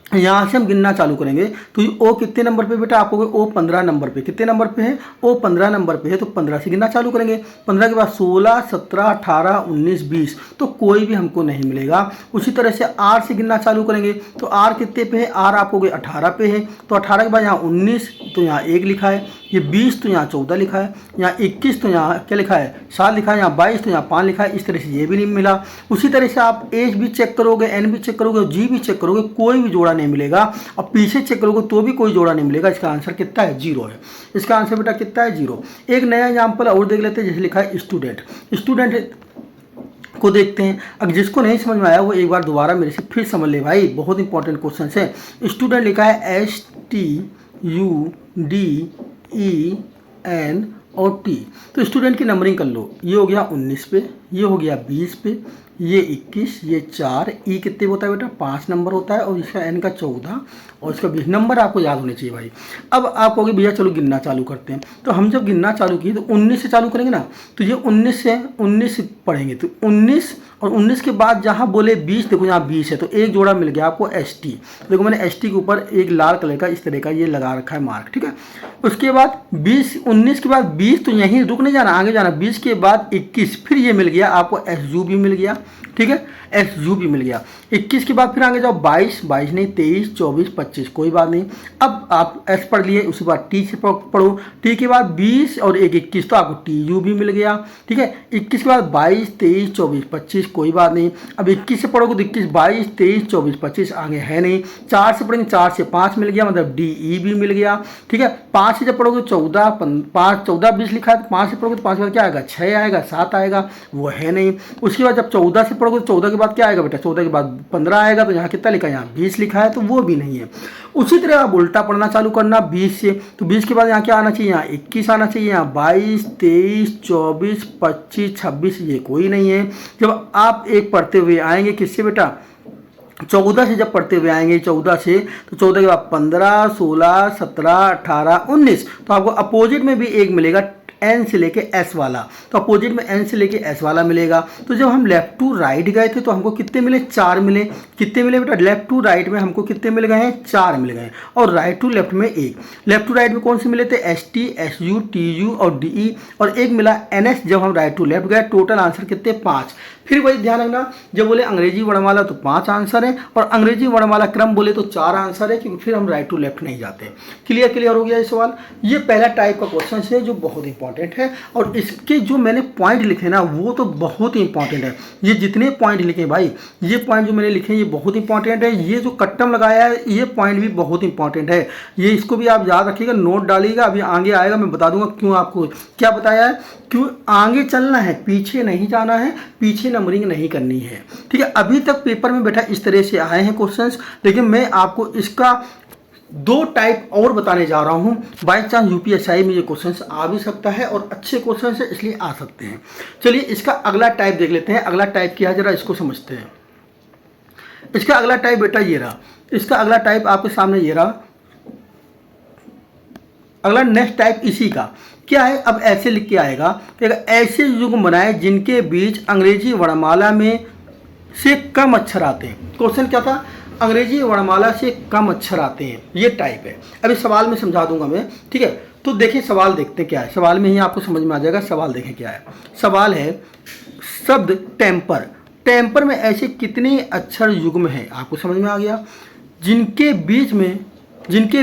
Speaker 1: यहाँ से हम गिनना चालू करेंगे। तो ये O कितने नंबर पे बेटा, आपको O 15 नंबर पे, कितने नंबर पे है, O 15 नंबर पे है, तो 15 से गिनना चालू करेंगे। 15 के बाद 16, 17, 18, 19, 20, तो कोई भी हमको नहीं मिलेगा। उसी तरह से R से गिनना चालू करेंगे। तो R कितने पे है, R आपको 18 पे है, तो 18 के बाद यहाँ 19, तो यहाँ 1 लिखा है, ये 20 तो यहाँ 14 लिखा है, यहाँ 21 तो यहाँ क्या लिखा है, 7 लिखा है, यहाँ 22 तो यहाँ 5 लिखा है। इस तरह से ये भी नहीं मिला। उसी तरह से आप एज भी चेक करोगे, एन भी चेक करोगे, जी भी चेक करोगे, कोई भी जोड़ा नहीं मिलेगा। और पीछे चेक करोगे तो भी कोई जोड़ा नहीं मिलेगा। इसका आंसर कितना है, 0 है। इसका आंसर बेटा कितना है, 0। एक नया एग्जाम्पल और देख लेते हैं, जैसे लिखा है स्टूडेंट। स्टूडेंट को देखते हैं। अगर जिसको नहीं समझ में आया वो एक बार दोबारा मेरे से फिर समझ ले भाई, बहुत इंपॉर्टेंट क्वेश्चन है। स्टूडेंट लिखा है STUDEN और T, तो स्टूडेंट की नंबरिंग कर लो। ये हो गया 19 पे, ये हो गया 20 पे, ये 21, ये 4, ई कितने होता है बेटा, 5 नंबर होता है, और इसका एन का 14, और इसका 20 नंबर आपको याद होने चाहिए भाई। अब आप कहोगे भैया चलो गिनना चालू करते हैं। तो हम जब गिनना चालू किए तो 19 से चालू करेंगे ना, तो ये 19 से पढ़ेंगे, तो 19 और 19 के बाद जहाँ बोले 20, देखो यहाँ 20 है, तो एक जोड़ा मिल गया आपको ST। देखो मैंने ST के ऊपर एक लाल कलर का इस तरह का ये लगा रखा है मार्क, ठीक है। उसके बाद 19 के बाद 20, तो यहीं रुक नहीं जाना, आगे जाना। 20 के बाद 21, फिर ये मिल गया आपको SU भी मिल गया, ठीक है, SU भी मिल गया। 21 के बाद फिर आगे जाओ 22 नहीं, 23, 24, 25, कोई बात नहीं। अब आप S पढ़ लिए, उसके बाद T से पढ़ो। T के बाद 20 और 21, तो आपको TU भी मिल गया, ठीक है। 21 के बाद 22, 23, 24, 25, कोई बात नहीं। अब 21 से पढ़ोगे तो 21, 22, 23, 24, 25 आगे है नहीं। 4 से पढ़ेंगे, 4 से 5 मिल गया, मतलब DE भी मिल गया, ठीक है। 5 से जब पढ़ोगे 14, 5, 14, 20 लिखा है, तो 5 से पढ़ोगे तो 5 के बाद क्या आएगा, 6 आएगा, 7 आएगा, वो है नहीं। उसके बाद जब 14 से पढ़ोगे तो 14 के बाद क्या आएगा बेटा, 14 के बाद 15 आएगा, तो यहाँ कितना लिखा है, यहाँ 20 लिखा है, तो वो भी नहीं है। उसी तरह आप उल्टा पढ़ना चालू करना 20 से, तो 20 के बाद यहाँ क्या आना चाहिए, यहाँ 21 आना चाहिए, यहाँ 22, 23, 24, 25, 26, ये कोई नहीं है। जब आप एक पढ़ते हुए आएंगे किससे बेटा, 14 से जब पढ़ते हुए आएंगे, 14 से, तो 14 के बाद 15, 16, 17, 18, 19, तो आपको अपोजिट में भी एक मिलेगा N से लेके S वाला, तो अपोजिट में N से लेके S वाला मिलेगा। तो जब हम लेफ्ट टू राइट गए थे तो हमको कितने मिले, 4 मिले। कितने मिले बेटा, लेफ्ट टू राइट में हमको कितने मिल गए हैं, 4 मिल गए, और राइट टू लेफ्ट में 1। लेफ्ट टू राइट में कौन से मिले थे, ST, SU, TU और DE, और एक मिला NS। जब हम राइट टू लेफ्ट गए, टोटल आंसर कितने, 5। फिर वही ध्यान रखना, जब बोले अंग्रेजी वर्णमाला तो 5 आंसर है, और अंग्रेजी वर्णमाला क्रम बोले तो 4 आंसर है, क्योंकि फिर हम राइट टू लेफ्ट नहीं जाते। क्लियर हो गया ये सवाल। ये पहला टाइप का क्वेश्चन है जो बहुत इंपॉर्टेंट है, और इसके जो मैंने पॉइंट लिखे ना वो तो बहुत ही इंपॉर्टेंट है। ये जितने पॉइंट लिखे भाई, ये पॉइंट जो मैंने लिखे ये बहुत इंपॉर्टेंट है। ये जो कट्टम लगाया है ये पॉइंट भी बहुत इंपॉर्टेंट है। ये इसको भी आप याद रखिएगा, नोट डालिएगा। अभी आगे आएगा मैं बता दूंगा क्यों, आपको क्या बताया है, क्यों आगे चलना है, पीछे नहीं जाना है, पीछे नंबरिंग नहीं करनी है। ठीक है, अभी तक पेपर में बेटा इस तरह से आए हैं क्वेश्चंस, लेकिन मैं आपको इसका 2 टाइप और बताने जा रहा हूं। बाई चांस यूपीएससी में ये क्वेश्चंस आ भी सकता है, और अच्छे क्वेश्चंस है इसलिए आ सकते हैं। चलिए इसका अगला टाइप देख लेते हैं। अगला टाइप क्या है जरा इसको समझते हैं। इसका अगला टाइप बेटा ये रहा, इसका अगला टाइप आपके सामने ये रहा। अगला नेक्स्ट टाइप इसी का क्या है, अब ऐसे लिख के आएगा कि ऐसे युग्म बनाए जिनके बीच अंग्रेजी वर्णमाला में से कम अक्षर आते हैं। क्वेश्चन क्या था, अंग्रेजी वर्णमाला से कम अक्षर आते हैं, ये टाइप है। अभी सवाल में समझा दूंगा मैं, ठीक है। तो देखिए सवाल देखते हैं क्या है, सवाल में ही आपको समझ में आ जाएगा। सवाल देखें क्या है, सवाल है शब्द टेम्पर, टेम्पर में ऐसे कितने अक्षर युग्म हैं, आपको समझ में आ गया, जिनके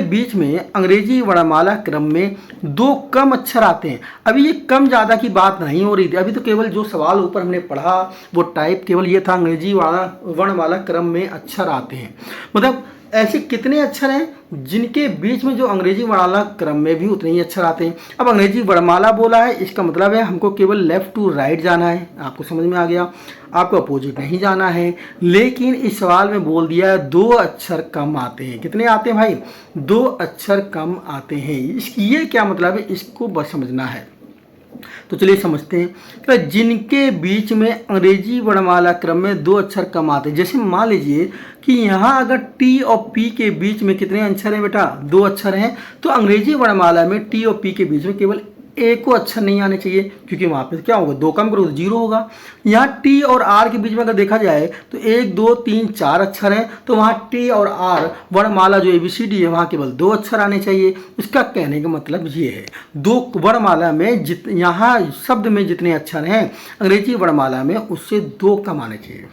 Speaker 1: बीच में अंग्रेजी वर्णमाला क्रम में 2 कम अक्षर आते हैं। अभी ये कम ज़्यादा की बात नहीं हो रही थी, अभी तो केवल जो सवाल ऊपर हमने पढ़ा वो टाइप केवल ये था, अंग्रेजी वर्णमाला क्रम में अक्षर आते हैं। मतलब ऐसे कितने अक्षर हैं जिनके बीच में जो अंग्रेजी वर्णमाला क्रम में भी उतने ही अक्षर आते हैं। अब अंग्रेजी वर्णमाला बोला है, इसका मतलब है हमको केवल लेफ्ट टू राइट जाना है, आपको समझ में आ गया, आपको अपोजिट नहीं जाना है। लेकिन इस सवाल में बोल दिया है 2 अक्षर कम आते हैं। कितने आते हैं भाई, 2 अक्षर कम आते हैं। ये क्या मतलब है, इसको बस समझना है। तो चलिए समझते हैं कि जिनके बीच में अंग्रेजी वर्णमाला क्रम में 2 अक्षर कम आते हैं। जैसे मान लीजिए कि यहाँ अगर टी और पी के बीच में कितने अक्षर हैं बेटा, 2 अक्षर हैं, तो अंग्रेजी वर्णमाला में टी और पी के बीच में केवल एक को अक्षर नहीं आने चाहिए, क्योंकि वहाँ पे क्या होगा, 2 कम करो तो 0 होगा। यहाँ टी और आर के बीच में अगर देखा जाए तो 1 2 3 4 अक्षर हैं, तो वहाँ टी और आर वर्णमाला जो ABCD है वहाँ केवल 2 अक्षर आने चाहिए। इसका कहने का मतलब ये है 2 वर्णमाला में यहाँ शब्द में जितने अक्षर हैं अंग्रेजी वर्णमाला में उससे 2 कम आने चाहिए।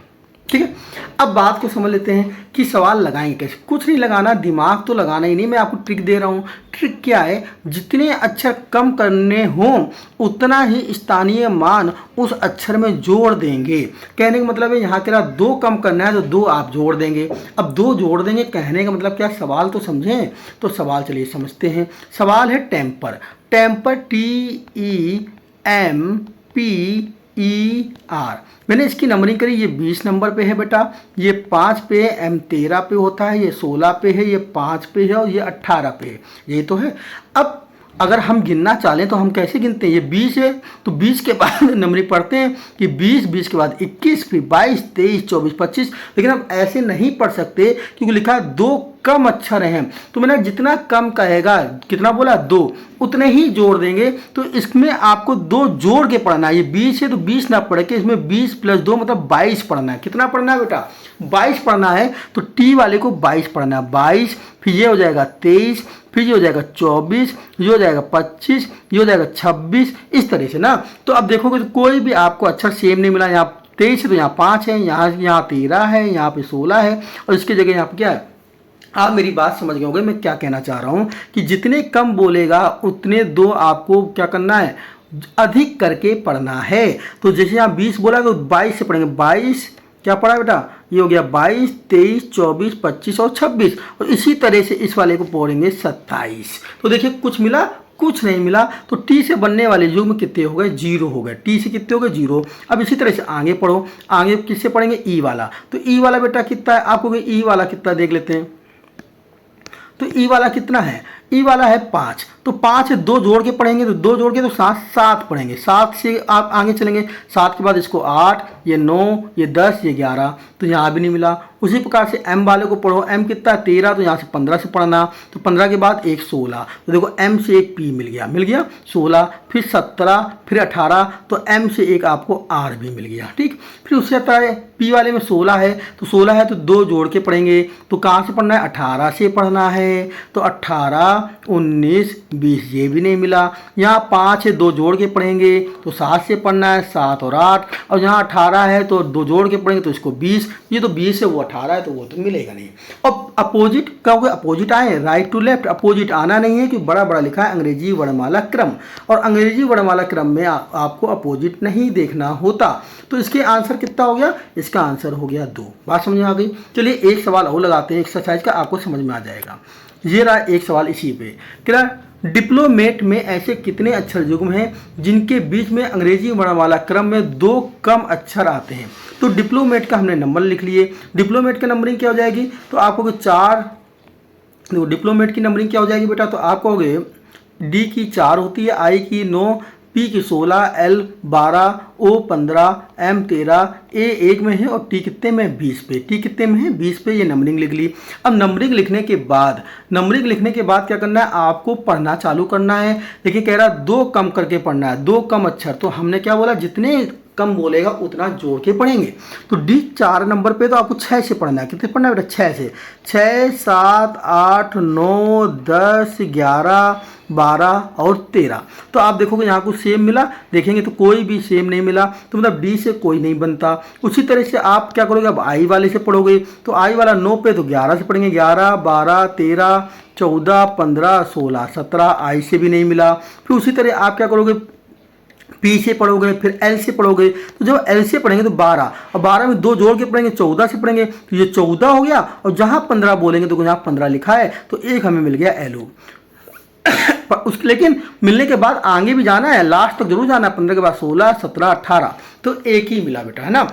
Speaker 1: ठीक है, अब बात को समझ लेते हैं कि सवाल लगाएंगे कैसे। कुछ नहीं लगाना, दिमाग तो लगाना ही नहीं, मैं आपको ट्रिक दे रहा हूँ। ट्रिक क्या है, जितने अक्षर कम करने हों उतना ही स्थानीय मान उस अक्षर में जोड़ देंगे। कहने का मतलब है यहाँ तेरा 2 कम करना है तो 2 आप जोड़ देंगे। अब 2 जोड़ देंगे कहने का मतलब क्या, सवाल तो समझें। तो सवाल चलिए समझते हैं। सवाल है टेम्पर, टेम्पर TEMPER। मैंने इसकी नंबरिंग करी, ये 20 नंबर पे है बेटा, ये 5 पे है, M 13 पे होता है, ये 16 पे है, ये 5 पे है और ये 18 पे है, ये तो है। अब अगर हम गिनना चाहें तो हम कैसे गिनते हैं, ये 20 है तो 20 के बाद नंबरिंग पढ़ते हैं कि 20 के बाद 21, फिर 22, 23, 24, 25। लेकिन हम ऐसे नहीं पढ़ सकते क्योंकि लिखा है 2 कम अक्षर हैं। तो मैंने जितना कम कहेगा, कितना बोला 2, उतने ही जोड़ देंगे। तो इसमें आपको 2 जोड़ के पढ़ना है। ये 20 है तो 20 ना पढ़ के इसमें 20 + 2 मतलब 22 पढ़ना है। कितना पढ़ना है बेटा, 22 पढ़ना है। तो टी वाले को 22 पढ़ना है, 22, फिर ये हो जाएगा 23, फिर ये हो जाएगा 24, ये हो जाएगा 25, ये हो जाएगा 26, इस तरह से ना। तो अब देखोगे तो कोई भी आपको अक्षर सेम नहीं मिला। यहाँ 23 है तो यहाँ 5 है, यहाँ 13 है, यहाँ पे 16 है, और इसकी जगह यहाँ पे क्या है। आप मेरी बात समझ गए होंगे मैं क्या कहना चाह रहा हूँ कि जितने कम बोलेगा उतने 2 आपको क्या करना है, अधिक करके पढ़ना है। तो जैसे यहाँ 20 बोला तो 22 से पढ़ेंगे। 22 क्या पढ़ा बेटा, ये हो गया 22, 23, 24, 25 और 26, और इसी तरह से इस वाले को पढ़ेंगे 27। तो देखिए कुछ मिला, कुछ नहीं मिला। तो टी से बनने वाले युग्म कितने हो गए, 0 हो गए। टी से कितने हो गए, 0। अब इसी तरह से आगे पढ़ो, आगे किससे पढ़ेंगे, ई वाला। तो ई वाला बेटा कितना है, आपको ई वाला कितना देख लेते हैं। तो ई वाला कितना है, ई वाला है 5। तो 5 से 2 जोड़ के पढ़ेंगे, तो 2 जोड़ के तो 7 पढ़ेंगे। 7 से आप आगे चलेंगे, 7 के बाद इसको 8, ये 9, ये 10, ये 11। तो यहाँ भी नहीं मिला। उसी प्रकार से m वाले को पढ़ो, m कितना 13, तो यहाँ से 15 से पढ़ना, तो 15 के बाद एक 16, तो देखो m से एक p मिल गया 16, फिर 17, फिर 18, तो m से एक आपको r भी मिल गया। ठीक, फिर उससे आता है p वाले में 16 है, तो 16 है तो 2 जोड़ के पढ़ेंगे, तो कहाँ से पढ़ना है 18 से पढ़ना है, तो 18, 19, 20 ये भी नहीं मिला। यहाँ 5 है 2 जोड़ के पढ़ेंगे तो 7 से पढ़ना है, 7 और 8, और यहाँ 18 है तो 2 जोड़ के पढ़ेंगे तो इसको 20, ये तो 20 है वो 18 है तो वो तो मिलेगा नहीं। अब अपोजिट क्या होगा, अपोजिट आए राइट टू लेफ्ट, अपोजिट आना नहीं है कि बड़ा बड़ा लिखा है अंग्रेजी वर्णमाला क्रम, और अंग्रेजी वर्णमाला क्रम में आपको अपोजिट नहीं देखना होता। तो इसके आंसर कितना हो गया, इसका आंसर हो गया 2। बात समझ में आ गई। चलिए एक सवाल और लगाते हैं एक्सरसाइज का, आपको समझ में आ जाएगा। ये रहा एक सवाल इसी पे, क्या डिप्लोमेट में ऐसे कितने अक्षर युग्म हैं जिनके बीच में अंग्रेजी वर्णमाला क्रम में 2 कम अक्षर आते हैं। तो डिप्लोमेट का हमने नंबर लिख लिए, डिप्लोमेट का नंबरिंग क्या हो जाएगी, तो आपको 4, डिप्लोमेट की नंबरिंग क्या हो जाएगी बेटा, तो आप कहोगे डी की 4 होती है, आई की 9, पी की 16, एल 12, ओ 15, एम 13, ए 1 में है और टी कितने में 20 पे, टी कितने में है 20 पे। ये नंबरिंग लिख ली। अब नंबरिंग लिखने के बाद क्या करना है, आपको पढ़ना चालू करना है। लेकिन कह रहा 2 कम करके पढ़ना है, 2 कम अक्षर, तो हमने क्या बोला जितने कम बोलेगा उतना जोड़ के पढ़ेंगे। तो डी 4 नंबर पे तो आपको 6 से पढ़ना है, कितने पढ़ना है बेटा 6 से, 6, 7, 8, 9, 10, 11, 12 और 13। तो आप देखोगे यहाँ कुछ सेम मिला, देखेंगे तो कोई भी सेम नहीं मिला, तो मतलब डी से कोई नहीं बनता। उसी तरह से आप क्या करोगे, अब आई वाले से पढ़ोगे, तो आई वाला 9 पे तो 11 से पढ़ेंगे, 11, 12, 13, 14, 15, 16, 17, आई से भी नहीं मिला। फिर उसी तरह आप क्या करोगे, पी से पढ़ोगे, फिर एल से पढ़ोगे, तो जब एल से पढ़ेंगे तो 12, और 12 में 2 जोड़ के पढ़ेंगे 14 से पढ़ेंगे, तो ये 14 हो गया, और जहाँ 15 बोलेंगे तो यहाँ 15 लिखा है, तो एक हमें मिल गया एलओ। लेकिन मिलने के बाद आगे भी जाना है, लास्ट तक जरूर जाना है, 15 के बाद 16, 17, 18, तो एक ही मिला बेटा, है ना।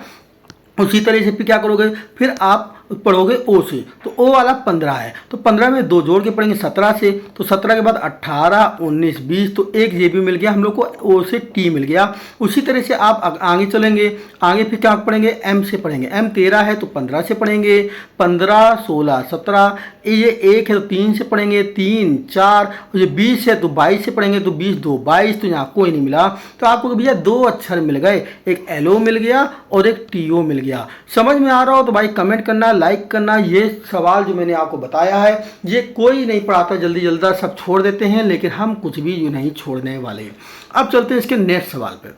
Speaker 1: उसी तरह से फिर क्या करोगे, फिर आप पढ़ोगे ओ से, तो ओ वाला 15 है, तो 15 में 2 जोड़ के पढ़ेंगे 17 से, तो 17 के बाद 18, 19, 20, तो एक ये भी मिल गया हम लोग को, ओ से टी मिल गया। उसी तरह से आप आगे चलेंगे, आगे फिर क्या पढ़ेंगे, एम से पढ़ेंगे, एम 13 है तो 15 से पढ़ेंगे, 15, 16, 17, ये 1 है तो 3 से पढ़ेंगे, 3, 4, ये 20 है तो 22 से पढ़ेंगे, तो 20, 2, 22, तो यहाँ कोई नहीं मिला। तो आपको भैया 2 अक्षर मिल गए, एक एलओ मिल गया और एक टीओ मिल गया। समझ में आ रहा हो तो भाई कमेंट करना, लाइक करना। ये सवाल जो मैंने आपको बताया है ये कोई नहीं पढ़ाता, जल्दी जल्दी सब छोड़ देते हैं, लेकिन हम कुछ भी नहीं छोड़ने वाले। अब चलते हैं इसके नेक्स्ट सवाल पे।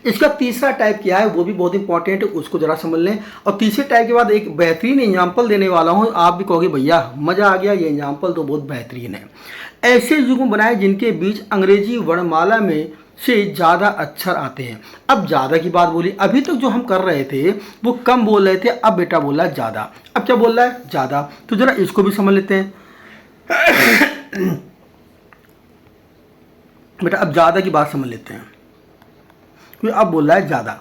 Speaker 1: इसका तीसरा टाइप क्या है वो भी बहुत इंपॉर्टेंट है, उसको जरा समझ लें। और तीसरे टाइप के बाद एक बेहतरीन एग्जाम्पल देने वाला हूँ, आप भी कहोगे भैया मजा आ गया, ये एग्जाम्पल तो बहुत बेहतरीन है। ऐसे युग्म बनाए जिनके बीच अंग्रेजी वर्णमाला में से ज़्यादा अक्षर आते हैं। अब ज़्यादा की बात बोली, अभी तक जो हम कर रहे थे वो कम बोल रहे थे, अब बेटा बोल रहा है ज़्यादा। अब क्या बोल रहा है, ज़्यादा। तो जरा इसको भी समझ लेते हैं। बेटा अब ज़्यादा की बात समझ लेते हैं, क्योंकि अब बोल रहा है ज़्यादा।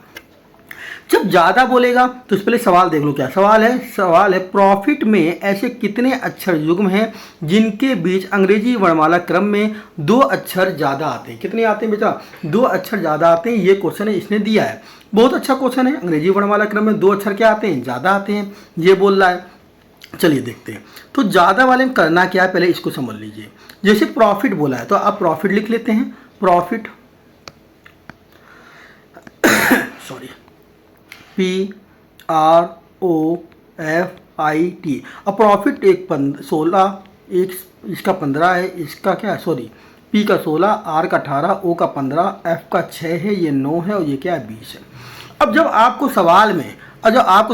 Speaker 1: जब ज़्यादा बोलेगा तो इस पहले सवाल देख लो क्या सवाल है। सवाल है प्रॉफिट में ऐसे कितने अक्षर युग्म हैं जिनके बीच अंग्रेजी वर्णमाला क्रम में 2 अक्षर ज़्यादा आते हैं। कितने आते हैं बेटा, 2 अक्षर ज़्यादा आते हैं। ये क्वेश्चन है, इसने दिया है, बहुत अच्छा क्वेश्चन है। अंग्रेजी वर्णमाला क्रम में 2 अक्षर क्या आते हैं, ज़्यादा आते हैं, ये बोल रहा है। चलिए देखते हैं। तो ज़्यादा वाले में करना क्या है, पहले इसको समझ लीजिए। जैसे प्रॉफिट बोला है तो आप प्रॉफिट लिख लेते हैं, प्रॉफिट सॉरी PROFIT। अब प्रॉफिट एक 16, एक इसका 15 है, इसका क्या है सॉरी P का 16, R का 18, O का 15, F का 6 है, ये 9 है और ये क्या है 20 है। अब जब आपको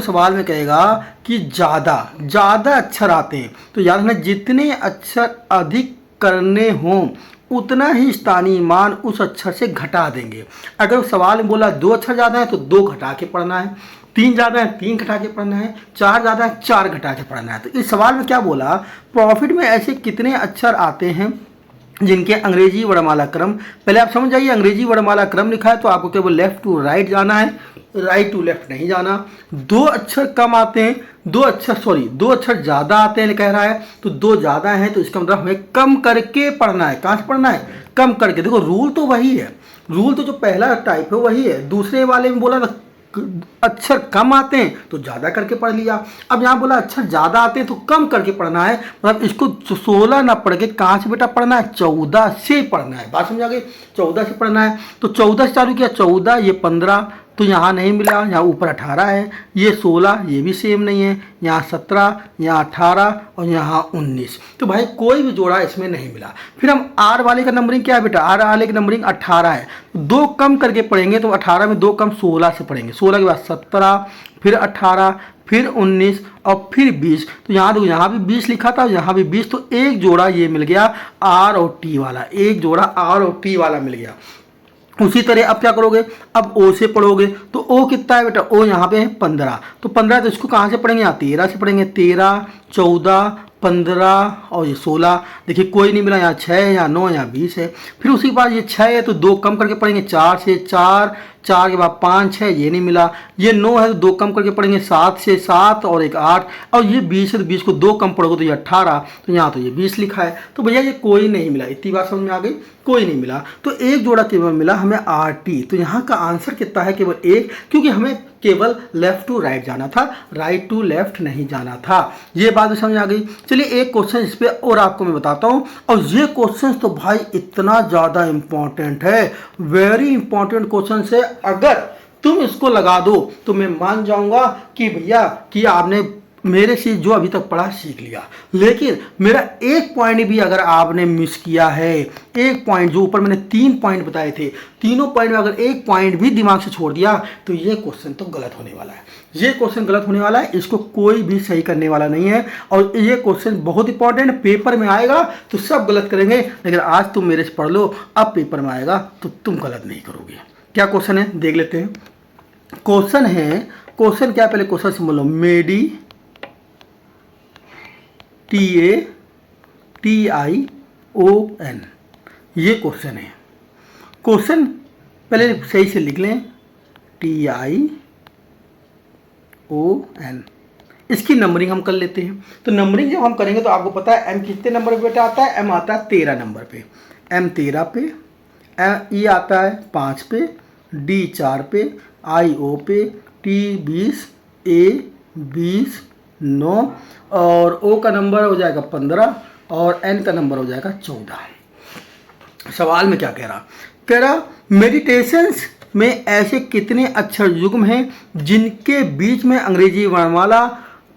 Speaker 1: सवाल में कहेगा कि ज़्यादा अक्षर आते हैं तो याद रखना जितने अक्षर अधिक करने हों उतना ही स्थानीय मान उस अक्षर से घटा देंगे। अगर सवाल में बोला 2 अक्षर ज़्यादा है तो 2 घटा के पढ़ना है, 3 ज़्यादा है 3 घटा के पढ़ना है, 4 ज़्यादा है 4 घटा के पढ़ना है। तो इस सवाल में क्या बोला, प्रॉफिट में ऐसे कितने अक्षर आते हैं जिनके अंग्रेजी वर्णमाला क्रम, पहले आप समझ जाइए अंग्रेजी वर्णमाला क्रम लिखा है तो आपको केवल लेफ्ट टू राइट जाना है, राइट टू लेफ्ट नहीं जाना। 2 अक्षर कम आते हैं, 2 अक्षर ज़्यादा आते हैं कह रहा है, तो 2 ज़्यादा हैं तो इसका मतलब हमें कम करके पढ़ना है। कहाँ से पढ़ना है, कम करके। देखो रूल तो वही है, रूल तो जो पहला टाइप है वही है। दूसरे वाले में बोला था अक्षर कम आते हैं तो ज़्यादा करके पढ़ लिया। अब यहाँ बोला अक्षर ज़्यादा आते हैं तो कम करके पढ़ना है, मतलब इसको 16 ना पढ़ के कहाँ से बेटा पढ़ना है, 14 से पढ़ना है। बात समझ आ गई, 14 से पढ़ना है। तो 14 से चालू किया, 14 ये 15 तो यहाँ नहीं मिला, यहाँ ऊपर 18 है, ये 16 ये भी सेम नहीं है, यहाँ 17 यहाँ 18 और यहाँ 19। तो भाई कोई भी जोड़ा इसमें नहीं मिला। फिर हम आर वाले का नंबरिंग क्या है बेटा, आर वाले का नंबरिंग 18 है। दो कम करके पढ़ेंगे तो 18 में दो कम 16 से पढ़ेंगे, 16 के बाद 17 फिर 18 फिर 19 और फिर 20। तो यहाँ देखो यहाँ भी 20 लिखा था, यहाँ भी 20, तो एक जोड़ा ये मिल गया आर और टी वाला, एक जोड़ा आर और टी वाला मिल गया। उसी तरह अब क्या करोगे, अब ओ से पढ़ोगे तो ओ कितना है बेटा, ओ यहाँ पे है 15, तो 15 तो इसको कहाँ से पढ़ेंगे, यहाँ 13 से पढ़ेंगे, 13 14 15 और ये 16। देखिए कोई नहीं मिला, यहाँ 6 है, यहाँ 9 यहाँ 20 है। फिर उसी के बाद ये 6 है तो दो कम करके पढ़ेंगे, 4 से 4 4 के बाद 5 6 ये नहीं मिला, ये 9 है तो दो कम करके पढ़ेंगे, 7 से 7 और एक 8 और ये 20 है तो 20 को दो कम पढ़ोगे तो ये 18, तो यहाँ तो ये 20 लिखा है। तो भैया ये कोई नहीं मिला, इतनी बात समझ में आ गई, कोई नहीं मिला। तो एक जोड़ा केवल मिला हमें आर टी। तो यहाँ का आंसर कितना है, केवल एक, क्योंकि हमें केवल लेफ्ट टू राइट जाना था, राइट टू लेफ्ट नहीं जाना था। ये बात भी समझ आ गई। चलिए एक क्वेश्चन इस पे और आपको मैं बताता हूँ, और ये क्वेश्चन तो भाई इतना ज़्यादा इंपॉर्टेंट है, वेरी इंपॉर्टेंट क्वेश्चन है। अगर तुम इसको लगा दो तो मैं मान जाऊंगा कि भैया कि आपने मेरे से जो अभी तक पढ़ा सीख लिया। लेकिन मेरा एक पॉइंट भी अगर आपने मिस किया है, एक पॉइंट जो ऊपर मैंने 3 पॉइंट बताए थे, तीनों पॉइंट में अगर एक पॉइंट भी दिमाग से छोड़ दिया तो ये क्वेश्चन तो गलत होने वाला है। ये क्वेश्चन गलत होने वाला है, इसको कोई भी सही करने वाला नहीं है। और ये क्वेश्चन बहुत इंपॉर्टेंट, पेपर में आएगा तो सब गलत करेंगे, लेकिन आज तुम मेरे से पढ़ लो, अब पेपर में आएगा तो तुम गलत नहीं करोगे। क्या क्वेश्चन है देख लेते हैं। क्वेश्चन है, क्वेश्चन क्या, पहले क्वेश्चन से बोलो, मेडी TATION, ये क्वेश्चन है। क्वेश्चन पहले सही से लिख लें, TION। इसकी नंबरिंग हम कर लेते हैं। तो नंबरिंग जब हम करेंगे तो आपको पता है एम कितने नंबर पे बेटा आता है, एम आता है 13 नंबर पे, एम 13 पे, ई आता है 5 पे, डी 4 पे, आई ओ पे, टी 20, ए 20 9 और ओ का नंबर हो जाएगा 15 और एन का नंबर हो जाएगा 14। सवाल में क्या कह रहा मेडिटेशंस में ऐसे कितने अक्षर युग्म हैं जिनके बीच में अंग्रेजी वर्णमाला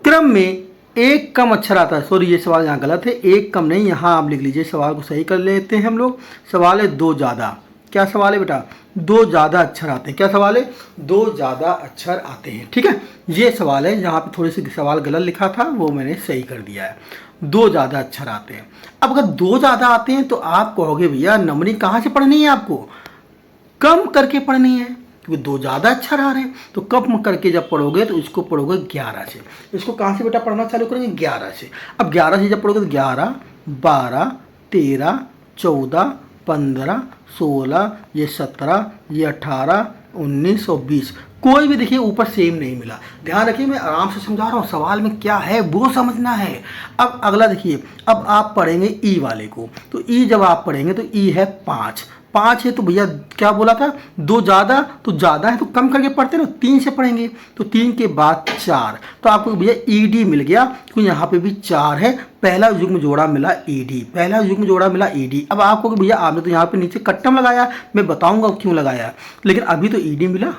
Speaker 1: क्रम में एक कम अक्षर आता है। सॉरी ये सवाल यहाँ गलत है, एक कम नहीं, यहाँ आप लिख लीजिए, सवाल को सही कर लेते हैं हम लोग। सवाल है दो ज़्यादा, क्या सवाल है बेटा, दो ज़्यादा अक्षर आते हैं। क्या सवाल है, दो ज़्यादा अक्षर आते हैं। ठीक है, ये सवाल है, यहाँ पे थोड़ी सी सवाल गलत लिखा था वो मैंने सही कर दिया है, दो ज़्यादा अक्षर आते हैं। अब अगर दो ज़्यादा आते हैं तो आप कहोगे भैया नंबरिंग कहाँ से पढ़नी है, आपको कम करके पढ़नी है, क्योंकि दो ज़्यादा अक्षर आ रहे हैं। तो कम करके जब पढ़ोगे तो इसको पढ़ोगे 11 से। इसको कहाँ से बेटा पढ़ना चालू करेंगे, 11 से। अब 11 से जब पढ़ोगे तो 11 12 13 14 15 16 ये 17 ये 18 19 और 20। कोई भी देखिए ऊपर सेम नहीं मिला। ध्यान रखिए मैं आराम से समझा रहा हूँ, सवाल में क्या है वो समझना है। अब अगला देखिए, अब आप पढ़ेंगे ई वाले को। तो ई जब आप पढ़ेंगे तो ई है 5 है, तो भैया क्या बोला था, दो ज़्यादा, तो ज़्यादा है तो कम करके पढ़ते ना, 3 से पढ़ेंगे। तो 3 के बाद 4, तो आपको भैया ईडी मिल गया, तो यहाँ पे भी 4 है, पहला युग्म जोड़ा मिला ईडी, पहला युग्म जोड़ा मिला ईडी। अब आपको भैया आपने तो यहाँ पे नीचे कट्टम लगाया, मैं बताऊंगा क्यों लगाया, लेकिन अभी तो ईडी मिला,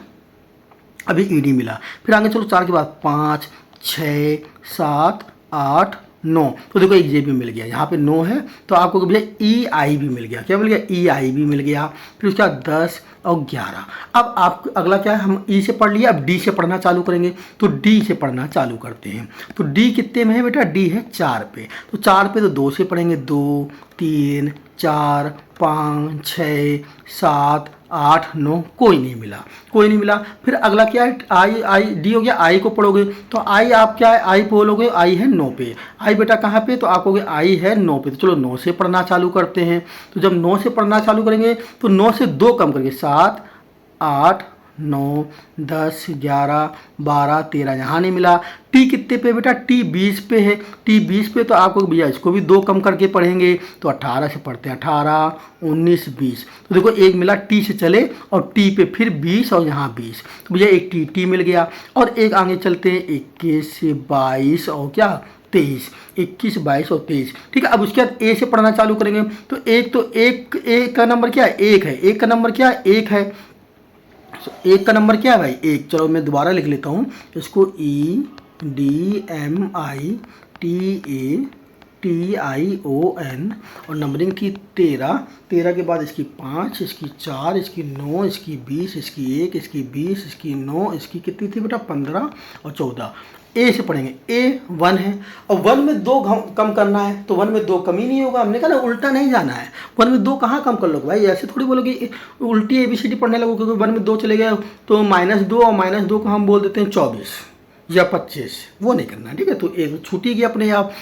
Speaker 1: अभी ईडी मिला। फिर आगे चलो 4 के बाद 5 6 7 8 9, तो देखो एक ये भी मिल गया, यहाँ पे 9 है, तो आपको भैया ई आई भी मिल गया। क्या मिल गया, ई आई भी मिल गया। फिर उसके बाद 10 और 11। अब आप अगला क्या है, हम ई से पढ़ लिया, अब डी से पढ़ना चालू करेंगे। तो डी से पढ़ना चालू करते हैं। तो डी कितने में है बेटा, डी है 4 पे। तो 4 पे तो 2 से पढ़ेंगे, 2 3 4 5 6 7 8 9, कोई नहीं मिला, कोई नहीं मिला। फिर अगला क्या है, आई डी हो गया, आई को पढ़ोगे तो आई आप क्या है, आई बोलोगे, आई है 9 पे। आई बेटा कहाँ पे, तो आप कहोगे आई है 9 पे। तो चलो 9 से पढ़ना चालू करते हैं। तो जब 9 से पढ़ना चालू करेंगे तो 9 से 2 कम करके 7 8 9, 10, 11, 12, 13 यहाँ नहीं मिला। टी कितने पे बेटा? टी 20 पे है। टी 20 पे तो आपको भैया इसको भी 2 कम करके पढ़ेंगे तो 18 से पढ़ते हैं, 18, 19, 20। तो देखो एक मिला टी से चले और टी पे फिर 20 और यहाँ 20, तो भैया एक टी मिल गया। और एक आगे चलते हैं 21, 22 और क्या 23, 21, 22 और 23। ठीक है, अब उसके बाद ए से पढ़ना चालू करेंगे। तो एक का नंबर क्या है? एक है। एक का नंबर क्या है? एक है। एक का नंबर क्या है भाई? एक। चलो मैं दोबारा लिख लेता हूँ इसको, EDMITATION और नंबरिंग की 13, 13 के बाद इसकी 5, इसकी 4, इसकी 9, इसकी 20, इसकी 1, इसकी 20, इसकी 9, इसकी कितनी थी बेटा? 15 और 14। ए से पढ़ेंगे। ए 1 है और 1 में 2 कम करना है, तो 1 में 2 कम ही नहीं होगा। हमने कहा ना उल्टा नहीं जाना है। 1 में 2 कहाँ कम कर लोगे भाई? ऐसे थोड़ी बोलोगे उल्टी ABCD पढ़ने लगो, क्योंकि 1 में 2 चले गए तो -2 और -2 को हम बोल देते हैं 24 या 25, वो नहीं करना है। ठीक है, तो एक छूटी गया अपने आप।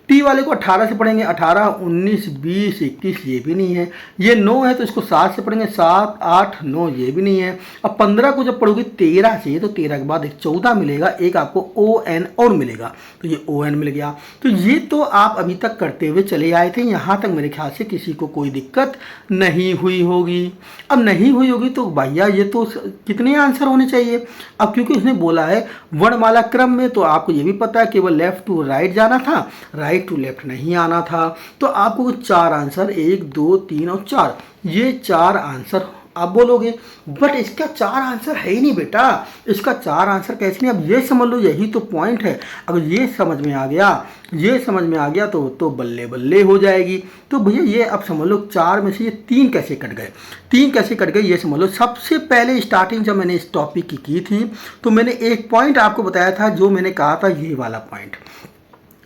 Speaker 1: टी वाले को 18 से पढ़ेंगे, 18, 19, 20, 21, ये भी नहीं है। ये 9 है तो इसको 7 से पढ़ेंगे, 7, 8, 9, ये भी नहीं है। अब 15 को जब पढ़ोगे 13 से, तो 13 के बाद एक 14 मिलेगा, एक आपको ON और मिलेगा, तो ये ON मिल गया। तो ये तो आप अभी तक करते हुए चले आए थे, यहाँ तक मेरे ख्याल से किसी को कोई दिक्कत नहीं हुई होगी। अब नहीं हुई होगी तो भैया ये तो कितने आंसर होने चाहिए? अब क्योंकि उसने बोला है वर्णमाला क्रम में, तो आपको ये भी पता है केवल लेफ्ट टू राइट जाना था, राइट टू लेफ्ट नहीं आना था। तो आपको 4 आंसर, 1, 2, 3 और 4, ये 4 आंसर आप बोलोगे। बट इसका 4 आंसर है ही नहीं बेटा। इसका 4 आंसर कैसे नहीं? अब ये समझ लो, यही तो पॉइंट है। अगर ये समझ में आ गया, ये समझ में आ गया तो बल्ले बल्ले हो जाएगी। तो भैया ये अब समझ लो 4 में से ये 3 कैसे कट गए? 3 कैसे कट गए ये समझ लो। सबसे पहले स्टार्टिंग जब मैंने इस टॉपिक की थी तो मैंने एक पॉइंट आपको बताया था, जो मैंने कहा था ये वाला पॉइंट,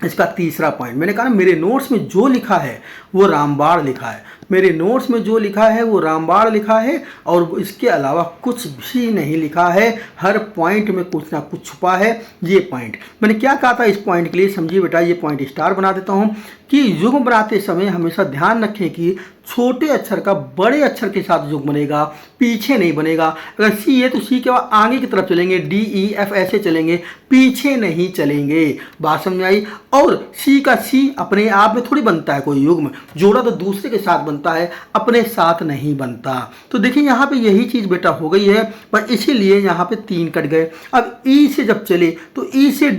Speaker 1: इसका तीसरा पॉइंट। मैंने कहा ना मेरे नोट्स में जो लिखा है वो रामबाण लिखा है, मेरे नोट्स में जो लिखा है वो रामबाण लिखा है और इसके अलावा कुछ भी नहीं लिखा है। हर पॉइंट में कुछ ना कुछ छुपा है। ये पॉइंट मैंने क्या कहा था इस पॉइंट के लिए, समझिए बेटा। ये पॉइंट स्टार बना देता हूँ कि युग्म बनाते समय हमेशा ध्यान रखें कि छोटे अक्षर का बड़े अक्षर के साथ युग्म बनेगा, पीछे नहीं बनेगा। अगर सी है तो सी के बाद आगे की तरफ चलेंगे, DEF ऐसे चलेंगे, पीछे नहीं चलेंगे। बात समझ आई? और सी का सी अपने आप में थोड़ी बनता है कोई युग्म, जोड़ा तो दूसरे के साथ बनता है, अपने साथ नहीं बनता। तो देखिए यहाँ पे यही चीज़ बेटा हो गई है, पर इसीलिए यहाँ पे 3 कट गए। अब ई से जब चले तो ई से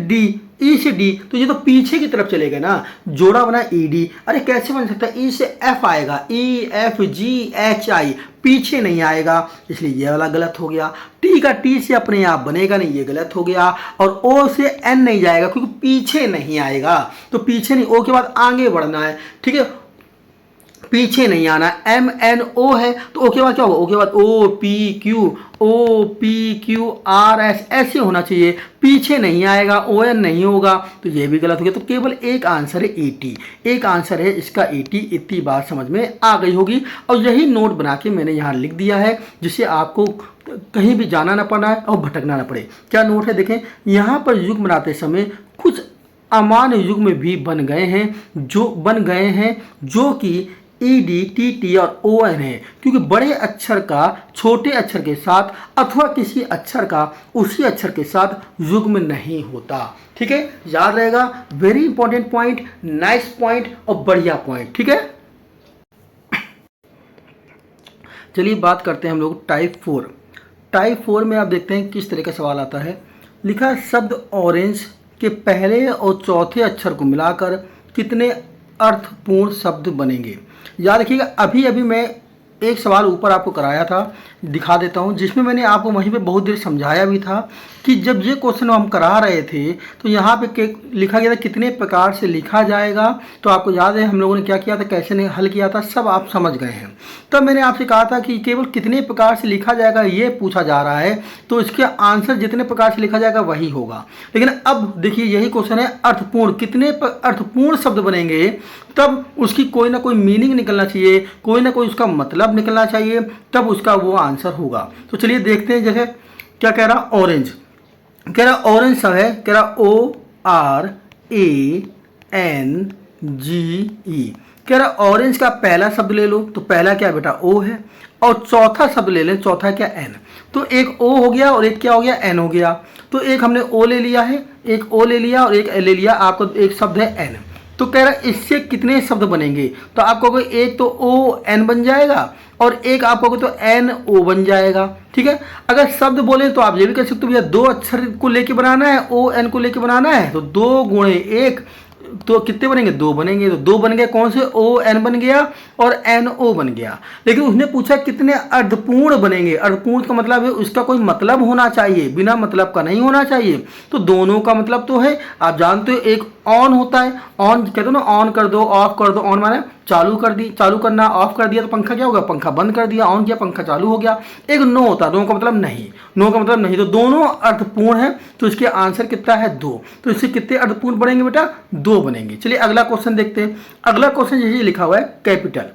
Speaker 1: डी, तो ये तो पीछे की तरफ चलेगा ना, जोड़ा बना ED। अरे कैसे बन सकता है? ई से F आएगा, EFGHI, पीछे नहीं आएगा, इसलिए ये वाला गलत हो गया। टी का टी से अपने आप बनेगा नहीं, ये गलत हो गया। और O से N नहीं जाएगा क्योंकि पीछे नहीं आएगा, तो पीछे नहीं, O के बाद आगे बढ़ना है। ठीक है, पीछे नहीं आना। MNO है तो O के बाद क्या होगा? O के बाद OPQRS ऐसे होना चाहिए, पीछे नहीं आएगा, ON नहीं होगा, तो ये भी गलत हो गया। तो केवल एक आंसर है 80, एक आंसर है इसका 80। इतनी बात समझ में आ गई होगी और यही नोट बना के मैंने यहाँ लिख दिया है, जिससे आपको कहीं भी जाना ना पड़ा है और भटकना ना पड़े। क्या नोट है देखें, यहाँ पर युग्म बनाते समय कुछ अमान्य युग्म भी बन गए हैं जो कि ED, TT और ON है, क्योंकि बड़े अक्षर का छोटे अक्षर के साथ अथवा किसी अक्षर का उसी अक्षर के साथ युग्म नहीं होता। ठीक है, याद रहेगा। Very important point, nice point और बढ़िया पॉइंट। ठीक है, चलिए बात करते हैं हम लोग टाइप 4। टाइप 4 में आप देखते हैं किस तरह का सवाल आता है। लिखा शब्द ऑरेंज के पहले और चौथे अक्षर को मिलाकर कितने अर्थपूर्ण शब्द बनेंगे? याद रखिएगा, अभी मैं एक सवाल ऊपर आपको कराया था, दिखा देता हूँ, जिसमें मैंने आपको वहीं पे बहुत देर समझाया भी था कि जब ये क्वेश्चन हम करा रहे थे तो यहाँ पे लिखा गया था कितने प्रकार से लिखा जाएगा। तो आपको याद है हम लोगों ने क्या किया था, कैसे हल किया था, सब आप समझ गए हैं। तब मैंने आपसे कहा था कि केवल कितने प्रकार से लिखा जाएगा ये पूछा जा रहा है, तो इसके आंसर जितने प्रकार से लिखा जाएगा वही होगा। लेकिन अब देखिए यही क्वेश्चन है अर्थपूर्ण, कितने अर्थपूर्ण शब्द बनेंगे, तब उसकी कोई ना कोई मीनिंग निकलना चाहिए, कोई ना कोई उसका मतलब निकलना चाहिए, तब उसका वो आंसर होगा। तो चलिए देखते हैं। जैसे क्या कह रहा, ऑरेंज कह रहा, ऑरेंज सब है, कह रहा ORANGE। कह रहा ऑरेंज का पहला शब्द ले लो, तो पहला क्या बेटा ओ है, और चौथा शब्द ले लें, चौथा क्या एन। तो एक ओ हो गया और एक क्या हो गया एन हो गया। तो एक हमने ओ ले लिया है, एक ओ ले लिया और एक एल ले लिया, आपको एक शब्द है एन। तो कह रहा है इससे कितने शब्द बनेंगे, तो आप कहोगे एक तो ओ एन बन जाएगा और एक आप कहोगे तो एन ओ बन जाएगा। ठीक है, अगर शब्द बोले तो आप ये भी कह सकते हो भैया दो अक्षर को लेके बनाना है, ओ एन को लेके बनाना है, तो 2 गुणे 1 तो कितने बनेंगे, 2 बनेंगे। तो 2 बन गए, कौन से, ओ एन बन गया और एन ओ बन गया। लेकिन उसने पूछा कितने अर्धपूर्ण बनेंगे। अर्धपूर्ण का मतलब है उसका कोई मतलब होना चाहिए, बिना मतलब का नहीं होना चाहिए। तो दोनों का मतलब तो है, आप जानते हो एक ऑन होता है, ऑन कहते हो ना, ऑन कर दो ऑफ कर दो, ऑन माने चालू कर दी, चालू करना, ऑफ कर दिया तो पंखा क्या होगा, पंखा बंद कर दिया, ऑन किया पंखा चालू हो गया। एक नो होता है, नो का मतलब नहीं, नो का मतलब नहीं। तो दोनों अर्थपूर्ण है, तो इसके आंसर कितना है 2। तो इससे कितने अर्थपूर्ण बनेंगे बेटा, 2 बनेंगे। चलिए अगला क्वेश्चन देखते हैं। अगला क्वेश्चन यही लिखा हुआ है कैपिटल।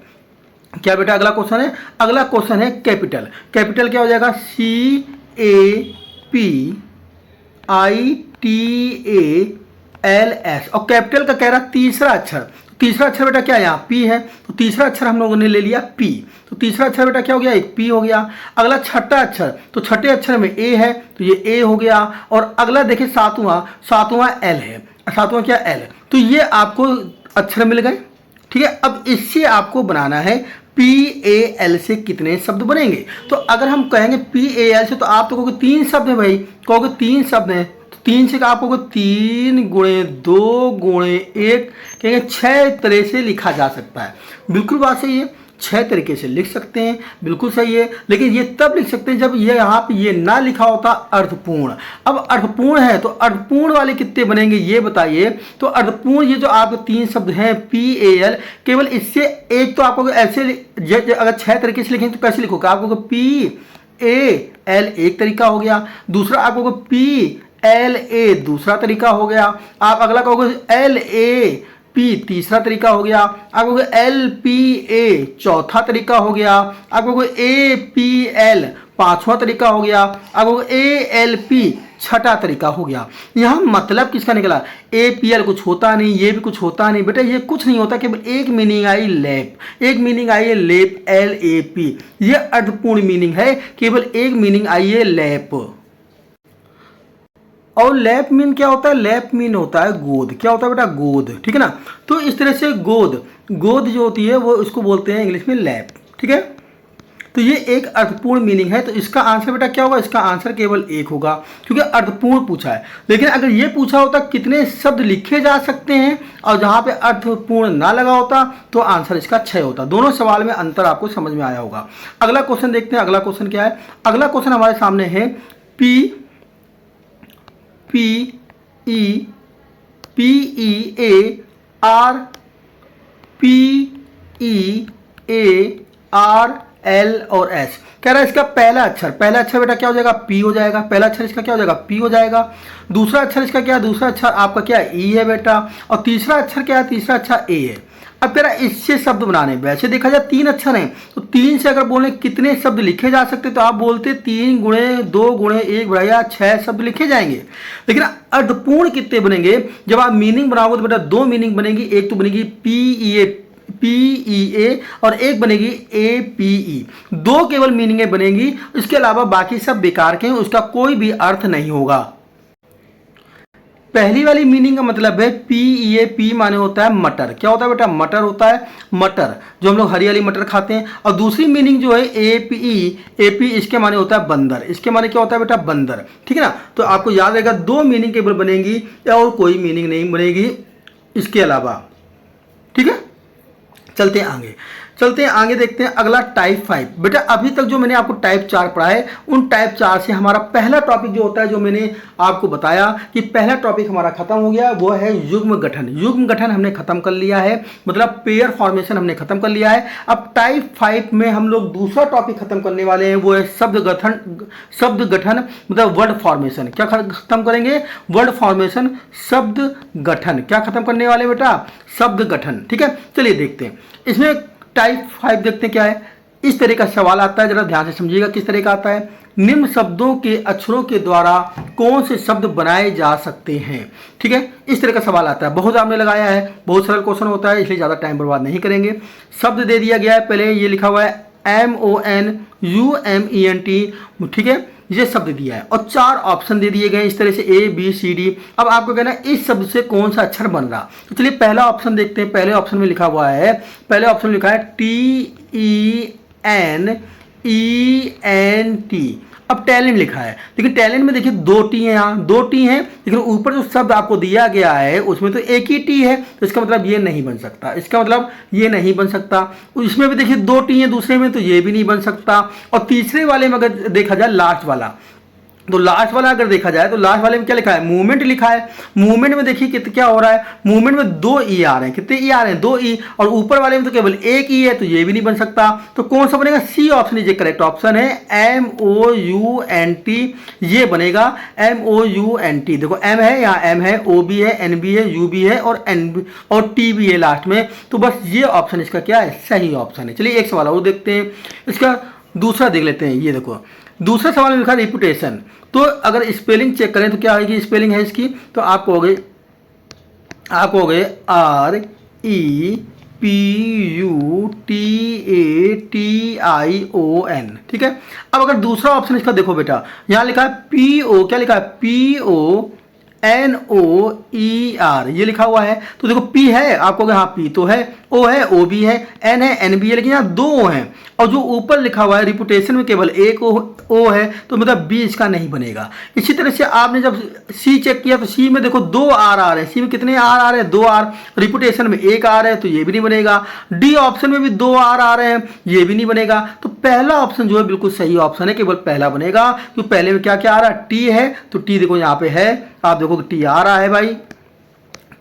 Speaker 1: क्या बेटा अगला क्वेश्चन है, अगला क्वेश्चन है कैपिटल। कैपिटल क्या हो जाएगा, CAPITALS, और कैपिटल का कह रहा तीसरा अक्षर। तीसरा अक्षर बेटा क्या है, यहाँ पी है, तो तीसरा अक्षर हम लोगों ने ले लिया पी। तो तीसरा अक्षर बेटा क्या हो गया, एक पी हो गया। अगला छठा अक्षर, तो छठे अक्षर में ए है, तो ये ए हो गया। और अगला देखिए सातवां एल है, सातवां क्या एल। तो ये आपको अक्षर मिल गए। ठीक है, अब इससे आपको बनाना है PAL से कितने शब्द बनेंगे। तो अगर हम कहेंगे PAL से, तो आप तो कहोगे 3 शब्द है भाई, कहोगे 3 शब्द हैं। 3 से आप कहोगे 3 गुणे 2 गुणे 1, कहेंगे 6 तरह से लिखा जा सकता है। बिल्कुल बात सही है, 6 तरीके से लिख सकते हैं, बिल्कुल सही है। लेकिन ये तब लिख सकते हैं जब ये यहाँ पे ये ना लिखा होता अर्थपूर्ण। अब अर्थपूर्ण है तो अर्थपूर्ण वाले कितने बनेंगे ये बताइए। तो अर्थपूर्ण ये जो आपके 3 शब्द हैं PAL, केवल इससे एक तो आपको ऐसे अगर 6 तरीके से लिखेंगे तो कैसे लिखोगे, आपको PAL एक तरीका हो गया, दूसरा आपको PLA दूसरा तरीका हो गया, आप अगला कहोगे LAP तीसरा तरीका हो गया, आप कहोगे LPA चौथा तरीका हो गया, आप कहोगे APL पांचवा तरीका हो गया, आप कहोगे ALP छठा तरीका हो गया। यहाँ मतलब किसका निकला, APL कुछ होता नहीं, ये भी कुछ होता नहीं बेटा, ये कुछ नहीं होता, केवल एक मीनिंग आई लैप, एक मीनिंग आई है लेप LAP, ये अर्थपूर्ण मीनिंग है, केवल एक मीनिंग आई है लैप। और लैप मीन क्या होता है, लैप मीन होता है गोद। क्या होता है बेटा, गोद। ठीक है ना, तो इस तरह से गोद जो होती है वो इसको बोलते हैं इंग्लिश में लैप। ठीक है, तो ये एक अर्थपूर्ण मीनिंग है। तो इसका आंसर बेटा क्या होगा, इसका आंसर केवल 1 होगा, क्योंकि अर्थपूर्ण पूछा है। लेकिन अगर ये पूछा होता कितने शब्द लिखे जा सकते हैं और जहाँ पे अर्थपूर्ण ना लगा होता तो आंसर इसका 6 होता। दोनों सवाल में अंतर आपको समझ में आया होगा। अगला क्वेश्चन देखते हैं। अगला क्वेश्चन क्या है, अगला क्वेश्चन हमारे सामने है PEARL और S। कह रहा है इसका पहला अक्षर बेटा क्या हो जाएगा, P हो जाएगा। पहला अक्षर इसका क्या हो जाएगा, P हो जाएगा। दूसरा अक्षर इसका क्या है, दूसरा अक्षर आपका क्या है, E है बेटा। और तीसरा अक्षर क्या है, तीसरा अक्षर A है। अब कह रहा है इससे शब्द बनाने, वैसे देखा जाए 3 अक्षर हैं, तो 3 से अगर बोले कितने शब्द लिखे जा सकते तो आप बोलते 3 गुणे 2 गुणे 1 बढ़ाया 6 शब्द लिखे जाएंगे। लेकिन अर्थपूर्ण कितने बनेंगे, जब आप मीनिंग बनाओगे तो बेटा 2 मीनिंग बनेगी। एक तो बनेगी PEA और एक बनेगी APE, 2 केवल मीनिंगें बनेगी। इसके अलावा बाकी सब बेकार के हैं, उसका कोई भी अर्थ नहीं होगा। पहली वाली मीनिंग का मतलब है PEAP माने होता है मटर। क्या होता है बेटा, मटर होता है, मटर जो हम लोग हरियाली मटर खाते हैं। और दूसरी मीनिंग जो है AP इसके माने होता है बंदर। इसके माने क्या होता है बेटा, बंदर। ठीक है ना, तो आपको याद रहेगा 2 मीनिंग केवल बनेगी और कोई मीनिंग नहीं बनेगी इसके अलावा। ठीक है, चलते हैं आगे देखते हैं अगला टाइप 5। बेटा अभी तक जो मैंने आपको टाइप 4 पढ़ा है, उन टाइप 4 से हमारा पहला टॉपिक जो होता है, जो मैंने आपको बताया कि पहला टॉपिक हमारा खत्म हो गया, वो है युग्म गठन। युग्म गठन हमने खत्म कर लिया है, मतलब पेयर फॉर्मेशन हमने खत्म कर लिया है। अब टाइप 5 में हम लोग दूसरा टॉपिक खत्म करने वाले हैं, वो है शब्द गठन मतलब वर्ड फॉर्मेशन। क्या खत्म करेंगे, वर्ड फॉर्मेशन, शब्द गठन। क्या खत्म करने वाले बेटा, शब्द गठन। ठीक है, चलिए देखते हैं इसमें टाइप 5 देखते हैं क्या है। इस तरह का सवाल आता है, जरा ध्यान से समझिएगा किस तरह का आता है। निम्न शब्दों के अक्षरों के द्वारा कौन से शब्द बनाए जा सकते हैं। ठीक है, इस तरह का सवाल आता है, बहुत आपने लगाया है, बहुत सरल क्वेश्चन होता है, इसलिए ज़्यादा टाइम बर्बाद नहीं करेंगे। शब्द दे दिया गया है, पहले ये लिखा हुआ है MONUMENT, ठीक है, ये शब्द दिया है और 4 ऑप्शन दे दिए गए इस तरह से ABCD। अब आपको कहना है इस शब्द से कौन सा अक्षर बन रहा। तो चलिए पहला ऑप्शन देखते हैं। पहले ऑप्शन में लिखा हुआ है, पहले ऑप्शन में लिखा है TENENT। अब टैलेंट लिखा है, लेकिन टैलेंट में देखिए 2 टी है, यहाँ 2 टी है, लेकिन ऊपर जो शब्द आपको दिया गया है उसमें तो एक ही टी है, तो इसका मतलब ये नहीं बन सकता, इसका मतलब ये नहीं बन सकता। इसमें भी देखिए 2 टी है दूसरे में, तो ये भी नहीं बन सकता। और तीसरे वाले में अगर देखा जाए लास्ट वाला, तो लास्ट वाला अगर देखा जाए तो लास्ट वाले में क्या लिखा है, मूवमेंट लिखा है। मूवमेंट में देखिए कितना क्या हो रहा है, मूवमेंट में 2 ई आ रहे हैं, कितने ई आ रहे हैं, 2 ई, और ऊपर वाले में तो केवल एक ई है, तो ये भी नहीं बन सकता। तो कौन सा बनेगा, C option is correct option है, MOUNT ये बनेगा, MOUNT। देखो एम है, यहाँ एम है, O भी है, N भी है, U भी है और N और T भी है लास्ट में, तो बस ये ऑप्शन इसका क्या है, सही ऑप्शन है। चलिए एक सवाल और देखते हैं, इसका दूसरा देख लेते हैं। ये देखो दूसरा सवाल में लिखा रिपुटेशन, तो अगर स्पेलिंग चेक करें तो क्या आएगी स्पेलिंग है इसकी, तो आप कहोगे REPUTATION। ठीक है, अब अगर दूसरा ऑप्शन इसका देखो बेटा, यहाँ लिखा है PO, क्या लिखा है, PONOER ये लिखा हुआ है, तो देखो P है, आपको हाँ P तो है, O है, O भी है, N है, N भी है, लेकिन यहाँ 2 हैं, और जो ऊपर लिखा हुआ है रिपुटेशन में केवल एक O है, तो मतलब B इसका नहीं बनेगा। इसी तरह से आपने जब C चेक किया तो C में देखो 2 R आ रहे हैं, C में कितने R आ रहे हैं, 2 R, रिपुटेशन में 1 R है, तो ये भी नहीं बनेगा। D ऑप्शन में भी 2 R आ रहे हैं, ये भी नहीं बनेगा। तो पहला ऑप्शन जो है बिल्कुल सही ऑप्शन है, केवल पहला बनेगा, क्योंकि पहले में क्या क्या आ रहा है, T है, तो T देखो यहाँ पे है, आप देखो T आ रहा है भाई,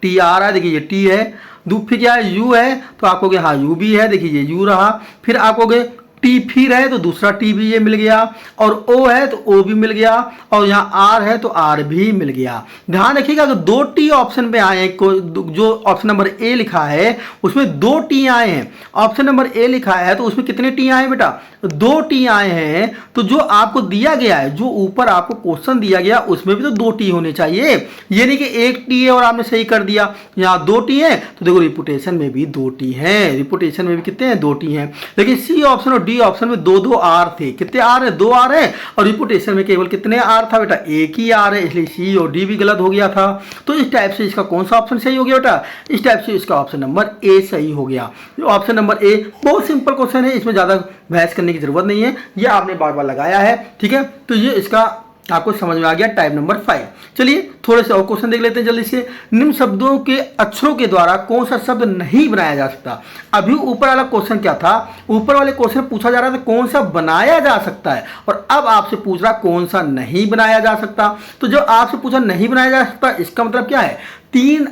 Speaker 1: T आ रहा है, देखिए ये T है। फिर क्या है, U है, तो आप कहोगे हाँ U भी है, देखिए ये U रहा। फिर आप कहोगे टी फिर है, तो दूसरा टी भी ये मिल गया, और ओ है तो ओ भी मिल गया, और यहाँ आर है तो आर भी मिल गया। ध्यान रखिएगा अगर 2 टी ऑप्शन पे आए, जो ऑप्शन नंबर ए लिखा है उसमें 2 टी आए हैं, ऑप्शन नंबर ए लिखा है तो उसमें कितने टी आए बेटा, 2 टी आए हैं। तो जो आपको दिया गया है, जो ऊपर आपको क्वेश्चन दिया गया उसमें भी तो 2 टी होने चाहिए, ये नहीं कि 1 टी है और आपने सही कर दिया। यहाँ 2 टी है, तो देखो रिपुटेशन में भी 2 टी है, रिपुटेशन में भी कितने हैं, 2 टी हैं। लेकिन सी ऑप्शन और डी ऑप्शन में 2 आर थे, कितने आर है, 2 आर है, और रिपुटेशन में केवल कितने आर था बेटा, एक ही आर है, इसलिए सी और डी भी गलत हो गया था। तो इस टाइप से इसका कौन सा ऑप्शन सही हो गया बेटा, इस टाइप से इसका ऑप्शन नंबर ए सही हो गया। ऑप्शन नंबर ए बहुत सिंपल क्वेश्चन है, इसमें ज्यादा बहस करने की जरूरत नहीं है, ये आपने बार बार लगाया है, ठीक है। तो ये इसका आपको समझ में आ गया, टाइप नंबर 5। चलिए थोड़े से और क्वेश्चन देख लेते हैं जल्दी से। निम्न शब्दों के अक्षरों के द्वारा कौन सा शब्द नहीं बनाया जा सकता। अभी ऊपर वाला क्वेश्चन क्या था, ऊपर वाले क्वेश्चन पूछा जा रहा था कौन सा बनाया जा सकता है, और अब आपसे पूछ रहा कौन सा नहीं बनाया जा सकता। तो जो आपसे पूछा नहीं बनाया जा सकता, इसका मतलब क्या है, 3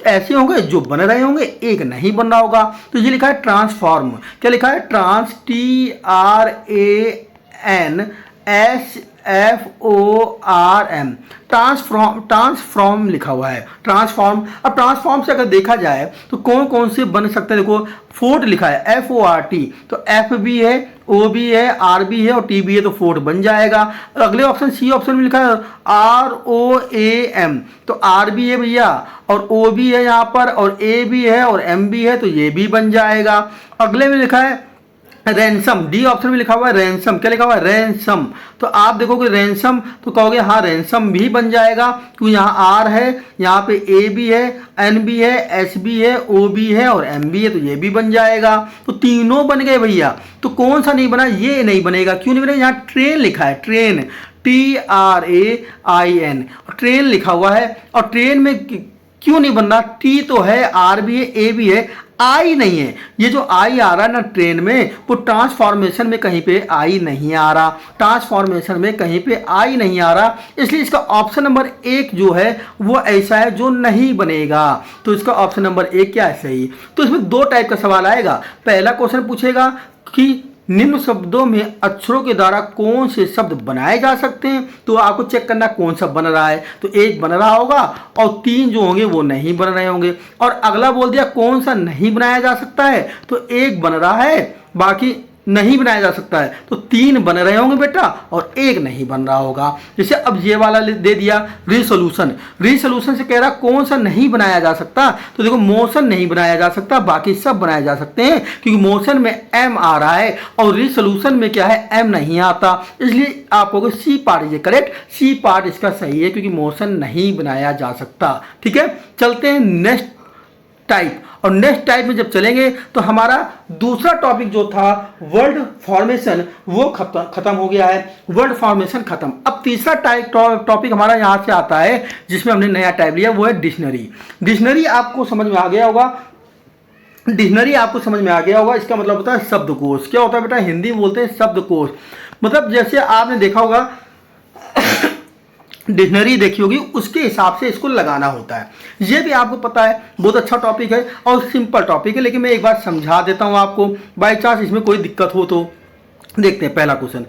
Speaker 1: ऐसे होंगे जो बन रहे होंगे, एक नहीं बन रहा होगा। तो ये लिखा है ट्रांसफॉर्म, क्या लिखा है, TRANSFORM, ट्रांसफॉर्म लिखा हुआ है, ट्रांसफॉर्म। अब ट्रांसफॉर्म से अगर देखा जाए तो कौन कौन से बन सकते हैं, देखो फोर्ट लिखा है FORT, तो F भी है, O भी है, R भी है और T भी है, तो फोर्ट बन जाएगा। अगले ऑप्शन सी ऑप्शन में लिखा है ROAM, तो R भी है भैया और O भी है यहाँ पर, और A भी है और M भी है, तो ये भी बन जाएगा। अगले में लिखा है रैंसम, डी ऑप्शन में लिखा हुआ है रैंसम, क्या लिखा हुआ है, रैंसम, तो आप देखोगे रैंसम तो कहोगे हाँ रैंसम भी बन जाएगा, क्योंकि यहाँ आर है, यहाँ पे ए भी है, एन भी है, एस भी है, ओ भी है और एम भी है, तो ये भी बन जाएगा। तो तीनों बन गए भैया। तो कौन सा नहीं बना, ये नहीं बनेगा, क्यों नहीं बनेगा, यहाँ ट्रेन लिखा है, ट्रेन TRAIN, ट्रेन लिखा हुआ है, और ट्रेन में क्यों नहीं बन रहा, टी तो है, आर भी है, ए भी है, आई नहीं है। ये जो आई आ रहा है ना ट्रेन में, वो ट्रांसफॉर्मेशन में कहीं पे आई नहीं आ रहा, ट्रांसफॉर्मेशन में कहीं पे आई नहीं आ रहा, इसलिए इसका ऑप्शन नंबर 1 जो है वो ऐसा है जो नहीं बनेगा। तो इसका ऑप्शन नंबर 1 क्या है, सही। तो इसमें 2 टाइप का सवाल आएगा। पहला क्वेश्चन पूछेगा कि निम्न शब्दों में अक्षरों के द्वारा कौन से शब्द बनाए जा सकते हैं, तो आपको चेक करना कौन सा बन रहा है, तो 1 बन रहा होगा और 3 जो होंगे वो नहीं बन रहे होंगे। और अगला बोल दिया कौन सा नहीं बनाया जा सकता है, तो 1 बन रहा है, बाकी नहीं बनाया जा सकता है, तो 3 बन रहे होंगे बेटा और 1 नहीं बन रहा होगा। जैसे अब ये वाला दे दिया रिसोल्यूशन, रिसोल्यूशन से कह रहा कौन सा नहीं बनाया जा सकता, तो देखो मोशन नहीं बनाया जा सकता, बाकी सब बनाए जा सकते हैं, क्योंकि मोशन में m आ रहा है और रिसोल्यूशन में क्या है, m नहीं आता, इसलिए आप कहोगे C part is correct, C part इसका सही है, क्योंकि मोशन नहीं बनाया जा सकता। ठीक है, चलते हैं नेक्स्ट टाइप, और नेक्स्ट टाइप में जब चलेंगे तो हमारा दूसरा टॉपिक जो था वर्ड फॉर्मेशन वो खत्म हो गया है, वर्ड फॉर्मेशन खत्म। अब तीसरा टॉपिक हमारा यहाँ से आता है जिसमें हमने नया टाइप लिया, वो है डिक्शनरी। डिक्शनरी आपको समझ में आ गया होगा, डिक्शनरी आपको समझ में आ गया होगा, इसका मतलब होता है शब्दकोश। क्या होता है बेटा, हिंदी में बोलते हैं शब्दकोश। मतलब जैसे आपने देखा होगा डिक्शनरी देखी होगी, उसके हिसाब से इसको लगाना होता है। ये भी आपको पता है, बहुत अच्छा टॉपिक है और सिंपल टॉपिक है, लेकिन मैं एक बार समझा देता हूँ आपको, बाई चांस इसमें कोई दिक्कत हो तो। देखते हैं पहला क्वेश्चन,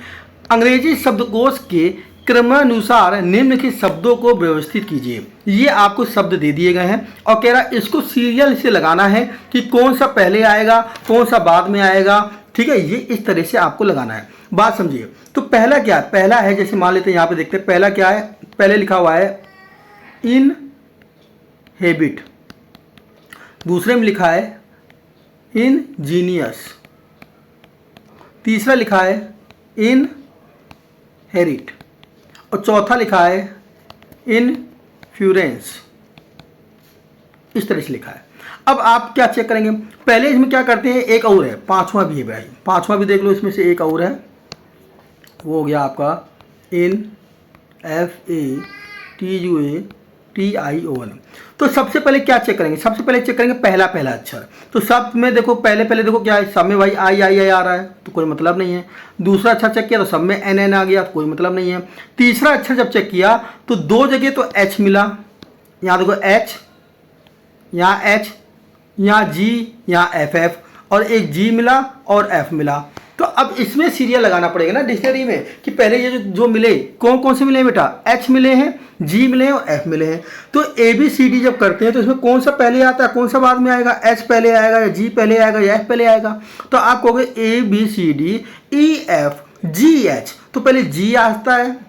Speaker 1: अंग्रेजी शब्दकोश के क्रमानुसार निम्नलिखित शब्दों को व्यवस्थित कीजिए। ये आपको शब्द दे दिए गए हैं और कह रहा इसको सीरियल से लगाना है कि कौन सा पहले आएगा कौन सा बाद में आएगा। ठीक है, ये इस तरह से आपको लगाना है, बात समझिए। तो पहला क्या है, पहला है, जैसे मान लेते हैं यहाँ पे देखते हैं पहला क्या है, पहले लिखा हुआ है इन हैबिट, दूसरे में लिखा है इन जीनियस, तीसरा लिखा है इन हेरिट और चौथा लिखा है इन फ्यूरेंस। इस तरह से लिखा है। अब आप क्या चेक करेंगे, पहले इसमें क्या करते हैं, एक और है, पांचवा भी है भाई, पांचवा भी देख लो, इसमें से एक और है, वो हो गया आपका इन FATUATION। तो सबसे पहले क्या चेक करेंगे, सबसे पहले चेक करेंगे पहला अक्षर। तो सब में देखो पहले देखो क्या है, सब में भाई आई आ रहा है तो कोई मतलब नहीं है। दूसरा अक्षर चेक किया तो सब में NN आ गया तो कोई मतलब नहीं है। तीसरा अक्षर जब चेक किया तो 2 जगह तो H मिला, यहाँ देखो H, यहाँ H, यहाँ G, यहाँ FF, और एक G मिला और F मिला। तो अब इसमें सीरियल लगाना पड़ेगा ना डिक्शनरी में कि पहले ये जो मिले कौन से मिले हैं बेटा, H मिले हैं, G मिले हैं और F मिले हैं। तो ABCD जब करते हैं तो इसमें कौन सा पहले आता है कौन सा बाद में आएगा, H पहले आएगा या G पहले आएगा या F पहले आएगा। तो आप कहोगे ABCDEFGH, तो पहले G आता है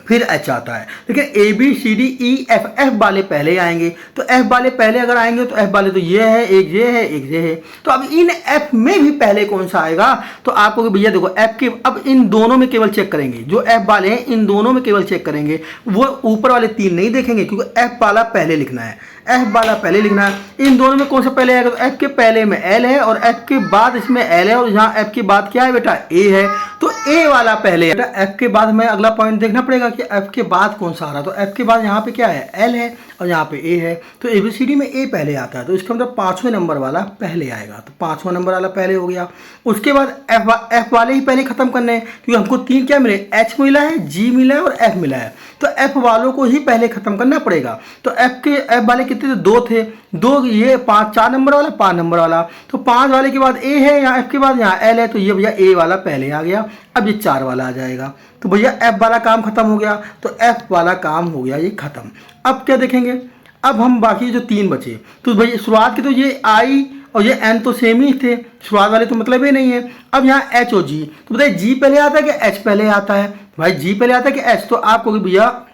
Speaker 1: फिर H आता है, लेकिन ABCDEFF वाले पहले आएंगे। तो F वाले पहले अगर आएंगे तो F वाले तो ये है, एक ये है, एक ये है। तो अब इन F में भी पहले कौन सा आएगा, तो आपको भैया देखो F के, अब इन दोनों में केवल चेक करेंगे, जो F वाले हैं इन दोनों में केवल चेक करेंगे, वो ऊपर वाले 3 नहीं देखेंगे, क्योंकि F वाला पहले लिखना है, F वाला पहले लिखना है। इन दोनों में कौन सा पहले आएगा, तो F के पहले में L है और F के बाद इसमें L है, और यहाँ F के बाद क्या है बेटा, A है, तो A वाला पहले है बेटा। F के बाद हमें अगला पॉइंट देखना पड़ेगा कि F के बाद कौन सा आ रहा है, तो F के बाद यहाँ पे क्या है, L है और यहाँ पे A है, तो ABCD में A पहले आता है, तो इसका मतलब 5वें नंबर वाला पहले आएगा, तो 5वां नंबर वाला पहले हो गया। उसके बाद F वाले ही पहले खत्म करने हैं, क्योंकि हमको 3 क्या मिले, H मिला है, G मिला है और F मिला है, तो F वालों को ही पहले खत्म करना पड़ेगा। तो F वाले कितने थे, 2 थे, 2 ये 4 नंबर वाला 5 नंबर वाला, तो 5 वाले के बाद A है, यहाँ F के बाद यहाँ L है, तो ये भैया A वाला पहले आ गया। अब ये 4 वाला आ जाएगा, तो भैया F वाला काम खत्म हो गया, तो F वाला काम हो गया ये खत्म। अब क्या देखेंगे, अब हम बाकी जो 3 बचे, तो भैया शुरुआत के तो ये I और ये N तो सेम ही थे, शुरुआत वाले तो मतलब ही नहीं है। अब यहाँ H और G, तो बताइए G पहले आता है कि H पहले आता है, भाई G पहले आता है कि H, तो आपको भैया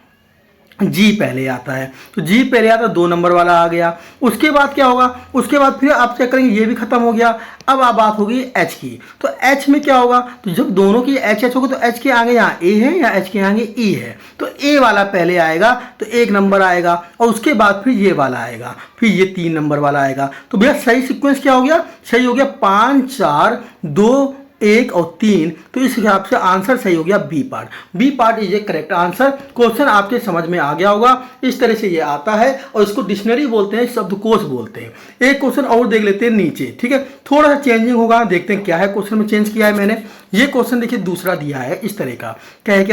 Speaker 1: G पहले आता है, तो G पहले आता है, 2 नंबर वाला आ गया। उसके बाद क्या होगा, उसके बाद फिर आप चेक करेंगे ये भी खत्म हो गया। अब आप बात होगी H की, तो H में क्या होगा, तो जब दोनों की H होगा तो H के आगे यहाँ A है या H के आगे E है, तो A वाला पहले आएगा, तो 1 नंबर आएगा, और उसके बाद फिर ये वाला आएगा, फिर ये 3 नंबर वाला आएगा। तो भैया सही सीक्वेंस क्या हो गया, सही हो गया 5 4 2 1 और 3, तो इस हिसाब से आंसर सही हो गया B part. B part is a correct answer. Question आपके समझ में आ गया होगा, इस तरह से ये आता है और इसको डिक्शनरी बोलते हैं, शब्दकोश बोलते हैं। एक क्वेश्चन और देख लेते हैं नीचे, ठीक है, थोड़ा सा चेंजिंग होगा, देखते हैं क्या है क्वेश्चन में चेंज किया है मैंने। ये क्वेश्चन देखिए दूसरा दिया है इस तरह का, क्या है,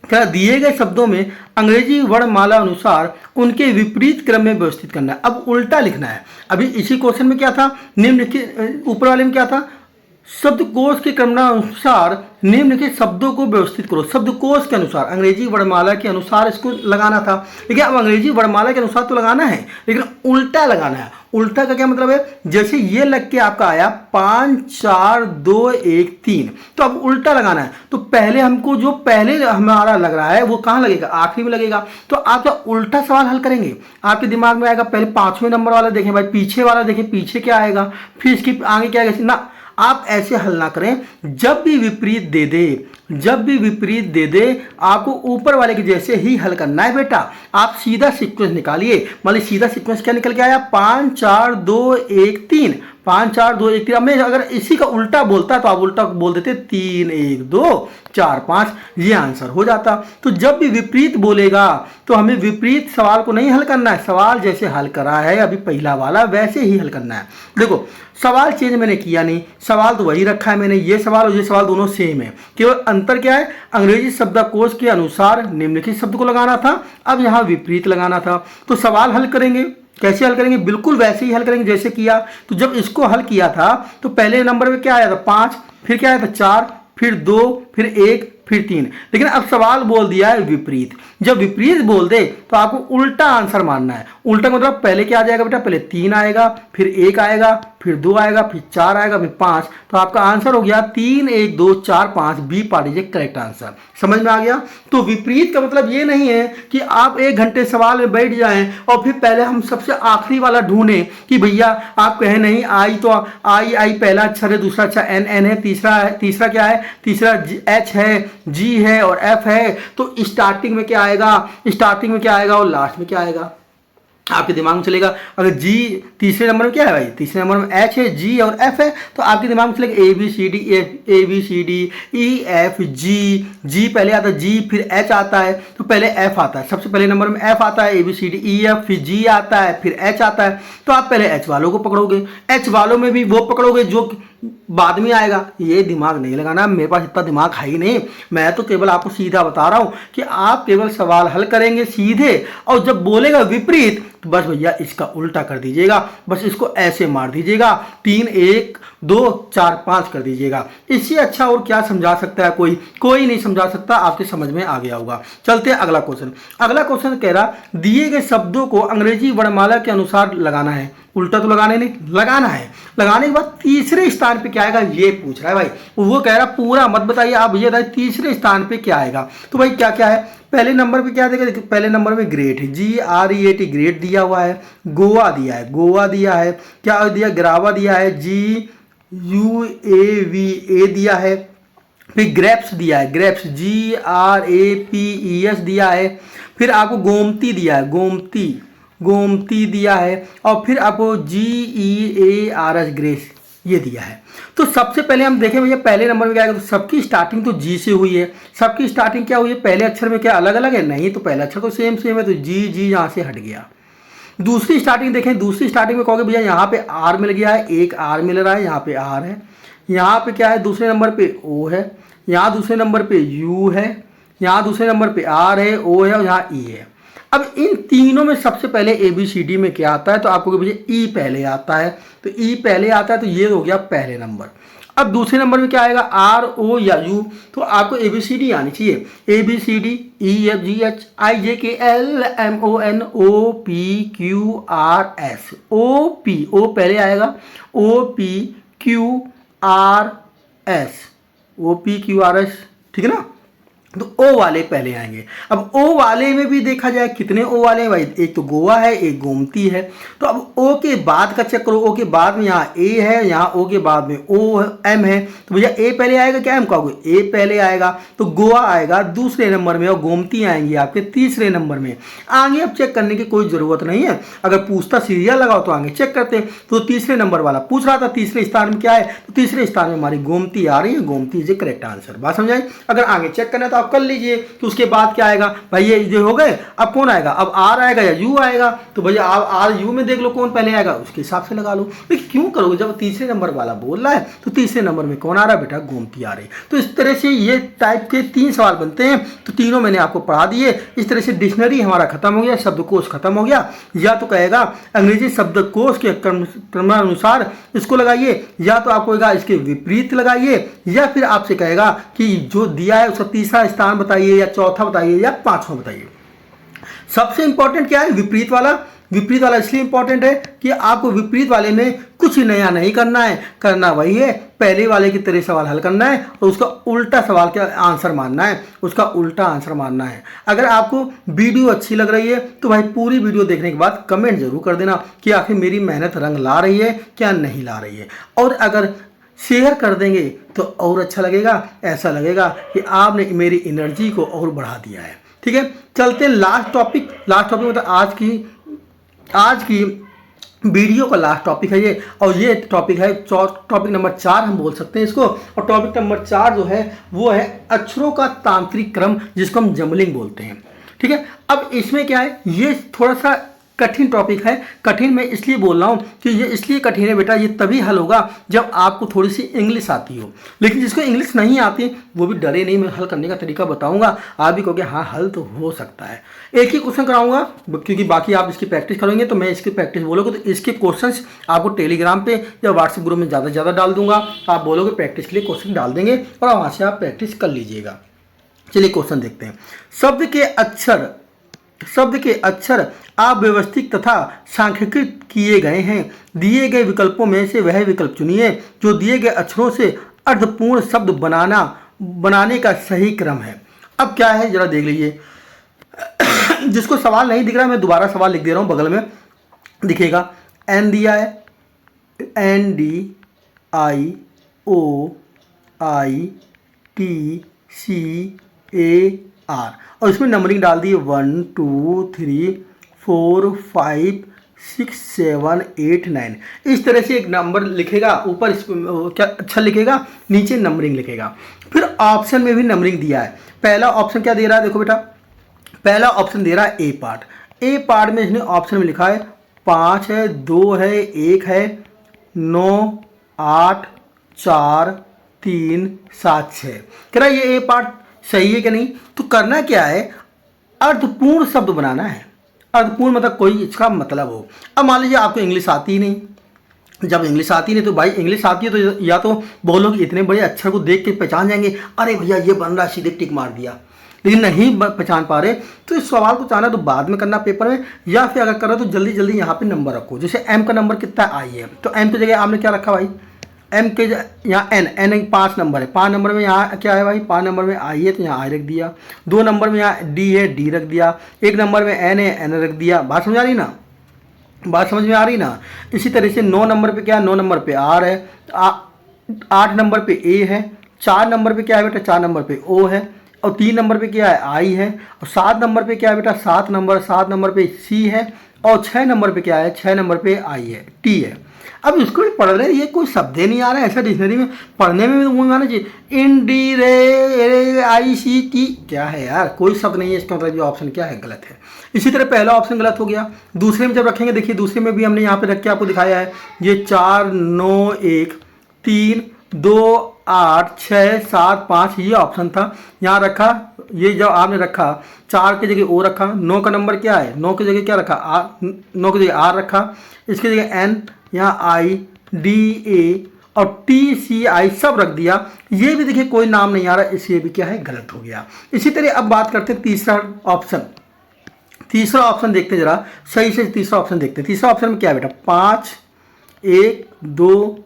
Speaker 1: क्या दिए गए शब्दों में अंग्रेजी वर्णमाला अनुसार उनके विपरीत क्रम में व्यवस्थित करना है। अब उल्टा लिखना है। अभी इसी क्वेश्चन में क्या था, निम्नलिखित, ऊपर वाले में क्या था, शब्दकोश के क्रमानुसार निम्नलिखित शब्दों को व्यवस्थित करो। शब्दकोश के अनुसार अंग्रेजी वर्णमाला के अनुसार इसको लगाना था, लेकिन अब अंग्रेजी वर्णमाला के अनुसार तो लगाना है, लेकिन उल्टा लगाना है। उल्टा का क्या मतलब है, जैसे ये लग के आपका आया 5 4 2 1 3, तो अब उल्टा लगाना है। तो पहले हमको जो पहले हमारा लग रहा है वो कहाँ लगेगा, आखिरी में लगेगा। तो आप क्या उल्टा सवाल हल करेंगे, आपके दिमाग में आएगा पहले 5वें नंबर वाला देखें भाई, पीछे वाला देखें पीछे क्या आएगा, फिर इसकी आगे क्या आएगा ना। आप ऐसे हल ना करें, जब भी विपरीत दे दे, जब भी विपरीत दे दे आपको ऊपर वाले के जैसे ही हल करना है बेटा। आप सीधा सीक्वेंस निकालिए, मान लीजिए सीधा सीक्वेंस क्या निकल के आया, 5 4 2 1 3, 5 4 2 1 3। अब मैं अगर इसी का उल्टा बोलता तो आप उल्टा बोल देते 3 1 2 4 5, ये आंसर हो जाता। तो जब भी विपरीत बोलेगा तो हमें विपरीत सवाल को नहीं हल करना है, सवाल जैसे हल करा है अभी पहला वाला वैसे ही हल करना है। देखो सवाल चेंज मैंने किया नहीं, सवाल तो वही रखा है मैंने, ये सवाल और ये सवाल दोनों सेम है, केवल अंतर क्या है, अंग्रेजी शब्दकोश के अनुसार निम्नलिखित शब्द को लगाना था, अब यहाँ विपरीत लगाना था। तो सवाल हल करेंगे, कैसे हल करेंगे, बिल्कुल वैसे ही हल करेंगे जैसे किया। तो जब इसको हल किया था तो पहले नंबर में क्या आया था 5, फिर क्या आया था 4, फिर 2, फिर 1, फिर 3। लेकिन अब सवाल बोल दिया है विपरीत, जब विपरीत बोल दे तो आपको उल्टा आंसर मानना है। उल्टा मतलब पहले क्या आ जाएगा बेटा, पहले 3 आएगा, फिर 1 आएगा, फिर 2 आएगा, फिर 4 आएगा, फिर 5। तो आपका आंसर हो गया 3 1 2 4 5, B part is correct answer. समझ में आ गया। तो विपरीत का मतलब ये नहीं है कि आप 1 घंटे सवाल में बैठ जाएं और फिर पहले हम सबसे आखिरी वाला ढूंढें कि भैया आप कहें नहीं आई तो आई पहला अक्षर है, दूसरा अक्षर एन है, तीसरा क्या है, तीसरा एच है, जी है और एफ है। तो स्टार्टिंग में क्या आएगा, स्टार्टिंग में क्या आएगा और लास्ट में क्या आएगा आपके दिमाग में चलेगा। अगर जी तीसरे नंबर में क्या है भाई, तीसरे नंबर में एच है, जी और एफ है, तो आपके दिमाग में चलेगा A B C D E F G. G पहले आता है, जी फिर एच आता है, तो पहले एफ आता है, सबसे पहले नंबर में एफ आता है, A B C D E F, फिर जी आता है, फिर एच आता है। तो आप पहले एच वालों को पकड़ोगे, एच वालों में भी वो पकड़ोगे जो बाद में आएगा। ये दिमाग नहीं लगाना, मेरे पास इतना दिमाग है ही नहीं, मैं तो केवल आपको सीधा बता रहा हूं कि आप केवल सवाल हल करेंगे सीधे, और जब बोलेगा विपरीत तो बस भैया इसका उल्टा कर दीजिएगा, बस इसको ऐसे मार दीजिएगा, 3 1 2 4 5 कर दीजिएगा। इससे अच्छा और क्या समझा सकता है, कोई नहीं समझा सकता। आपके समझ में आ गया होगा। चलते हैं अगला क्वेश्चन। अगला क्वेश्चन कह रहा दिए गए शब्दों को अंग्रेजी वर्णमाला के अनुसार लगाना है। उल्टा तो लगाने नहीं, लगाना है। लगाने के बाद तीसरे स्थान पे क्या आएगा ये पूछ रहा है भाई। वो कह रहा पूरा मत बताइए आप, ये बताइए तीसरे स्थान पे क्या आएगा। तो भाई क्या क्या है, पहले नंबर पे क्या देगा, पहले नंबर में ग्रेट है, GREAT ग्रेट दिया हुआ है, गोवा दिया है, गोवा दिया है, क्या दिया, ग्रावा दिया है, GUAVA दिया है, फिर ग्रेप्स दिया है, ग्रेप्स GRAPES दिया है, फिर आपको गोमती दिया है, गोमती दिया है, और फिर आपको GEARS ग्रेस ये दिया है। तो सबसे पहले हम देखें भैया पहले नंबर में क्या आएगा, तो सबकी स्टार्टिंग तो जी से हुई है। सबकी स्टार्टिंग क्या हुई है, पहले अक्षर में क्या अलग अलग है, नहीं तो पहला अक्षर तो सेम है, तो जी यहाँ से हट गया। दूसरी स्टार्टिंग देखें, दूसरी स्टार्टिंग में कहोगे भैया यहाँ पे आर मिल गया है, एक आर मिल रहा है, यहाँ पे आर है, यहाँ पे क्या है दूसरे नंबर पे ओ है, यहाँ दूसरे नंबर पे यू है, यहाँ दूसरे नंबर पे आर है, ओ है और यहाँ ई है। अब इन तीनों में सबसे पहले ABCD में क्या आता है, तो आपको भैया ई पहले आता है, तो ई पहले आता है, तो ये हो गया पहले नंबर। अब दूसरे नंबर में क्या आएगा, आर ओ या यू, तो आपको ABCD आनी चाहिए, ABCD EFGHIJKLMNOPQRS, ओ पहले आएगा, OPQRS, ठीक है ना। तो ओ वाले पहले आएंगे। अब ओ वाले में भी देखा जाए कितने ओ वाले हैं भाई, एक तो गोवा है, एक गोमती है। तो अब ओ के बाद का चेक करो, ओ के बाद में यहाँ ए है, यहाँ ओ के बाद में ओ एम है, तो भैया ए पहले आएगा क्या, एम कहोगे, ए पहले आएगा, तो गोवा आएगा दूसरे नंबर में और गोमती आएंगी आपके तीसरे नंबर में। आगे अब चेक करने की कोई ज़रूरत नहीं है, अगर पूछता सीरियल लगाओ तो आगे चेक करते। तो तीसरे नंबर वाला पूछ रहा था तीसरे स्थान में क्या है, तो तीसरे स्थान में हमारी गोमती आ रही है, Gomti is a correct answer. बात समझाई। अगर आगे चेक करना तो आप कर लीजिए कि उसके बाद क्या आएगा भाई, ये हो गए, अब कौन आएगा, अब आर आएगा या यू आएगा, तो भैया आप आर यू में देख लो कौन पहले आएगा, उसके हिसाब से लगा लो। लेकिन क्यों करोगे, जब तीसरे नंबर वाला बोल रहा है तो तीसरे नंबर में कौन आ रहा है बेटा, गोमती आ रही। तो इस तरह से ये टाइप के 3 सवाल बनते हैं, तो तीनों मैंने आपको पढ़ा दिए। इस तरह से डिक्शनरी हमारा खत्म हो गया, शब्दकोश खत्म हो गया। या तो कहेगा अंग्रेजी शब्दकोश के क्रमानुसार इसको लगाइए, या तो आपको कहेगा इसके विपरीत लगाइए, या फिर आपसे कहेगा कि जो दिया है उसका तीसरा स्थान बताइए, या चौथा बताइए, या पांचवा बताइए। सबसे इंपॉर्टेंट क्या है, विपरीत वाला। विपरीत वाला इसलिए इंपॉर्टेंट है कि आपको विपरीत वाले में कुछ नया नहीं करना है, करना वही है, पहले वाले की तरह सवाल हल करना है और उसका उल्टा सवाल का आंसर मानना है, उसका उल्टा आंसर मानना है। अगर आपको वीडियो अच्छी लग रही है तो भाई पूरी वीडियो देखने के बाद कमेंट जरूर कर देना कि आखिर मेरी मेहनत रंग ला रही है क्या नहीं ला रही है। और अगर शेयर कर देंगे तो और अच्छा लगेगा, ऐसा लगेगा कि आपने मेरी एनर्जी को और बढ़ा दिया है। ठीक है, चलते हैं लास्ट टॉपिक। लास्ट टॉपिक मतलब आज की वीडियो का लास्ट टॉपिक है ये, और ये टॉपिक है टॉपिक नंबर 4 हम बोल सकते हैं इसको। और टॉपिक नंबर 4 जो है वो है अक्षरों का तांत्रिक क्रम, जिसको हम जंबलिंग बोलते हैं। ठीक है, अब इसमें क्या है, ये थोड़ा सा कठिन टॉपिक है। कठिन मैं इसलिए बोल रहा हूँ कि ये इसलिए कठिन है बेटा, ये तभी हल होगा जब आपको थोड़ी सी इंग्लिश आती हो। लेकिन जिसको इंग्लिश नहीं आती वो भी डरे नहीं, मैं हल करने का तरीका बताऊंगा, आप भी कहोगे हाँ हल तो हो सकता है। एक ही क्वेश्चन कराऊंगा क्योंकि बाकी आप इसकी प्रैक्टिस करेंगे, तो मैं इसकी प्रैक्टिस बोलोगे तो इसके क्वेश्चन आपको टेलीग्राम पे या व्हाट्सएप ग्रुप में ज़्यादा से ज़्यादा डाल दूंगा। आप बोलोगे प्रैक्टिस के लिए क्वेश्चन डाल देंगे और वहाँ से आप प्रैक्टिस कर लीजिएगा। चलिए क्वेश्चन देखते हैं। शब्द के अक्षर अव्यवस्थित तथा सांख्यिकीकृत किए गए हैं। दिए गए विकल्पों में से वह विकल्प चुनिए जो दिए गए अक्षरों से अर्थपूर्ण शब्द बनाने का सही क्रम है। अब क्या है जरा देख लीजिए। जिसको सवाल नहीं दिख रहा मैं दोबारा सवाल लिख दे रहा हूँ, बगल में दिखेगा। एन दिया है, NDIOITCAR, और इसमें नंबरिंग डाल दी 1 2 3 4 5 6 7 8 9। इस तरह से एक नंबर लिखेगा, ऊपर क्या अच्छा लिखेगा, नीचे नंबरिंग लिखेगा। फिर ऑप्शन में भी नंबरिंग दिया है। पहला ऑप्शन क्या दे रहा है, देखो बेटा, पहला ऑप्शन दे रहा है ए पार्ट। ए पार्ट में इसने ऑप्शन में लिखा है 5 है, 2 है, 1 है, 9 8 4 3 7 6। कह रहा है ये ए पार्ट सही है कि नहीं। तो करना क्या है, अर्थपूर्ण शब्द बनाना है। अर्थपूर्ण मतलब कोई इसका मतलब हो। अब मान लीजिए आपको इंग्लिश आती ही नहीं, जब इंग्लिश आती नहीं तो भाई इंग्लिश आती है तो या तो बोलोगे इतने बड़े अक्षर को देख के पहचान जाएंगे, अरे भैया ये बन रहा, सीधे टिक मार दिया। लेकिन नहीं पहचान पा रहे तो इस सवाल को चाहना तो बाद में करना पेपर में, या फिर अगर कर रहे तो जल्दी जल्दी यहाँ पे नंबर रखो। जैसे एम का नंबर कितना आई है, तो एम की जगह आपने क्या रखा भाई, एम के यहाँ एन 5 नंबर है, 5 नंबर में यहाँ क्या है भाई, 5 नंबर में आई है तो यहाँ आई रख दिया। 2 नंबर में यहाँ डी है, डी रख दिया। 1 नंबर में एन है, एन रख दिया। बात समझ आ रही ना, बात समझ में आ रही ना। इसी तरह से 9 नंबर पे क्या है, 9 नंबर पे आर है, 8 नंबर पे ए है, 4 नंबर पे क्या है बेटा, 4 नंबर पे ओ है, और 3 नंबर पे क्या है आई है, और 7 नंबर पे क्या है बेटा, 7 नंबर पे सी है, और 6 नंबर पे क्या है, 6 नंबर पे आई है, टी है। अब इसको भी पढ़ रहे हैं, ये कोई शब्द ही नहीं आ रहा है ऐसा डिक्शनरी में, पढ़ने में भी तो मुझे आना चाहिए। INDICT क्या है यार, कोई शब्द नहीं है, इसका मतलब जो ऑप्शन क्या है गलत है। इसी तरह पहला ऑप्शन गलत हो गया। दूसरे में जब रखेंगे, देखिए दूसरे में भी हमने यहाँ पे रख के आपको दिखाया है, ये 4 9 1 3 2 8 6 7 5 ये ऑप्शन था, यहाँ रखा। ये जब आपने रखा 4 की जगह ओ रखा, 9 का नंबर क्या है, 9 की जगह क्या रखा, 9 की जगह आर रखा, इसकी जगह एन, यहाँ आई डी ए और टी सी आई सब रख दिया। ये भी देखिए कोई नाम नहीं आ रहा, इसलिए भी क्या है गलत हो गया। इसी तरह अब बात करते हैं तीसरा ऑप्शन। तीसरा ऑप्शन देखते हैं जरा सही से, तीसरा ऑप्शन देखते हैं। तीसरा ऑप्शन में क्या है बेटा, 5 1 2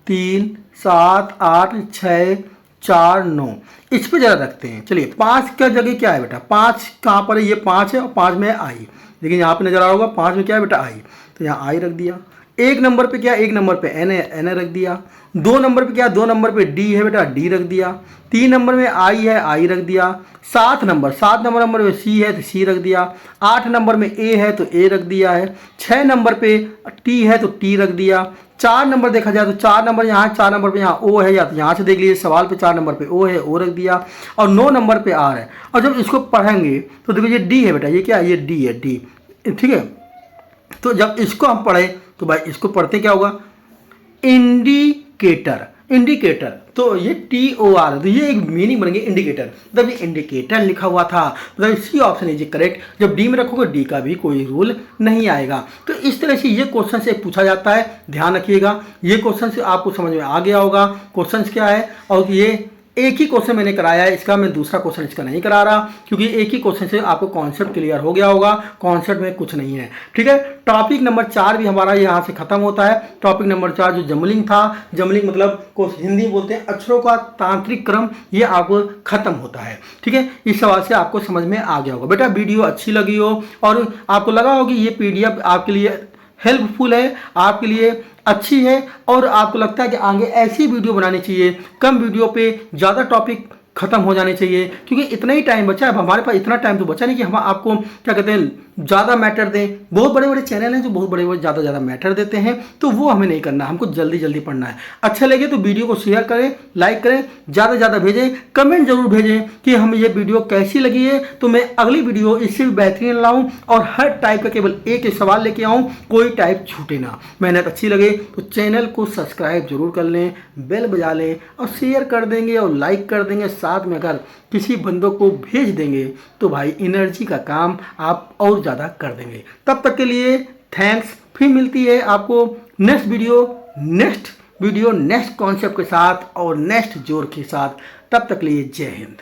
Speaker 1: 3 7 8 6 4 9, इस पे जरा रखते हैं। चलिए 5 का जगह क्या है बेटा, 5 कहाँ पर है, ये 5 है और 5 में आई, लेकिन यहाँ पे नजर आ रहा होगा 5 में क्या है बेटा आई, तो यहाँ आई रख दिया। एक नंबर पे क्या, एक नंबर पे एन है, एन रख दिया। 2 नंबर पे क्या, 2 नंबर पे डी है बेटा, डी रख दिया। 3 नंबर में आई है, आई रख दिया। 7 नंबर में सी है तो सी रख दिया। 8 नंबर में ए है तो ए रख दिया है। 6 नंबर पे टी है तो टी रख दिया। 4 नंबर देखा जाए तो 4 नंबर यहाँ, 4 नंबर पे यहाँ ओ है, या तो यहाँ से देख लीजिए सवाल पे 4 नंबर पे ओ है, ओ रख दिया। और 9 नंबर पे आर है। और जब इसको पढ़ेंगे तो देखिए ये डी है बेटा, ये क्या है, ये डी है, डी, ठीक है। तो जब इसको हम पढ़े तो भाई इसको पढ़ते क्या होगा, इंडिकेटर, इंडिकेटर। तो ये TOR, तो ये एक मीनिंग बनेंगे इंडिकेटर। मतलब ये इंडिकेटर लिखा हुआ था, मतलब सी ऑप्शन इज करेक्ट। जब डी में रखोगे डी का भी कोई रूल नहीं आएगा। तो इस तरह से ये क्वेश्चन से पूछा जाता है, ध्यान रखिएगा। ये क्वेश्चन से आपको समझ में आ गया होगा क्वेश्चन क्या है। और ये एक ही क्वेश्चन मैंने कराया है इसका, मैं दूसरा क्वेश्चन इसका नहीं करा रहा, क्योंकि एक ही क्वेश्चन से आपको कॉन्सेप्ट क्लियर हो गया होगा। कॉन्सेप्ट में कुछ नहीं है, ठीक है। टॉपिक नंबर 4 भी हमारा यहाँ से खत्म होता है। टॉपिक नंबर 4 जो जमलिंग था, जमलिंग मतलब को हिंदी बोलते हैं अक्षरों का तांत्रिक क्रम, ये आपको खत्म होता है, ठीक है। इस सवाल से आपको समझ में आ गया होगा। बेटा वीडियो अच्छी लगी हो और आपको लगा हो कि ये PDF आपके लिए हेल्पफुल है, आपके लिए अच्छी है, और आपको लगता है कि आगे ऐसी वीडियो बनानी चाहिए, कम वीडियो पे ज़्यादा टॉपिक खत्म हो जाने चाहिए, क्योंकि इतना ही टाइम बचा है। अब हमारे पास इतना टाइम तो बचा नहीं कि हम आपको क्या कहते हैं ज़्यादा मैटर दें। बहुत बड़े बड़े चैनल हैं जो बहुत बड़े बड़े ज़्यादा मैटर देते हैं, तो वो हमें नहीं करना, हमको जल्दी जल्दी पढ़ना है। अच्छा लगे तो वीडियो को शेयर करें, लाइक करें, ज़्यादा से ज़्यादा भेजें, कमेंट जरूर भेजें कि हमें ये वीडियो कैसी लगी है, तो मैं अगली वीडियो इससे भी बेहतरीन लाऊं और हर टाइप का केवल एक ही सवाल लेके आऊं, कोई टाइप छूटे ना। मेहनत अच्छी लगे तो चैनल को सब्सक्राइब जरूर कर लें, बेल बजा लें और शेयर कर देंगे और लाइक कर देंगे। साथ में अगर किसी बंदों को भेज देंगे तो भाई एनर्जी का काम आप और ज़्यादा कर देंगे। तब तक के लिए थैंक्स। फिर मिलती है आपको नेक्स्ट वीडियो नेक्स्ट कॉन्सेप्ट के साथ और नेक्स्ट जोर के साथ। तब तक के लिए जय हिंद।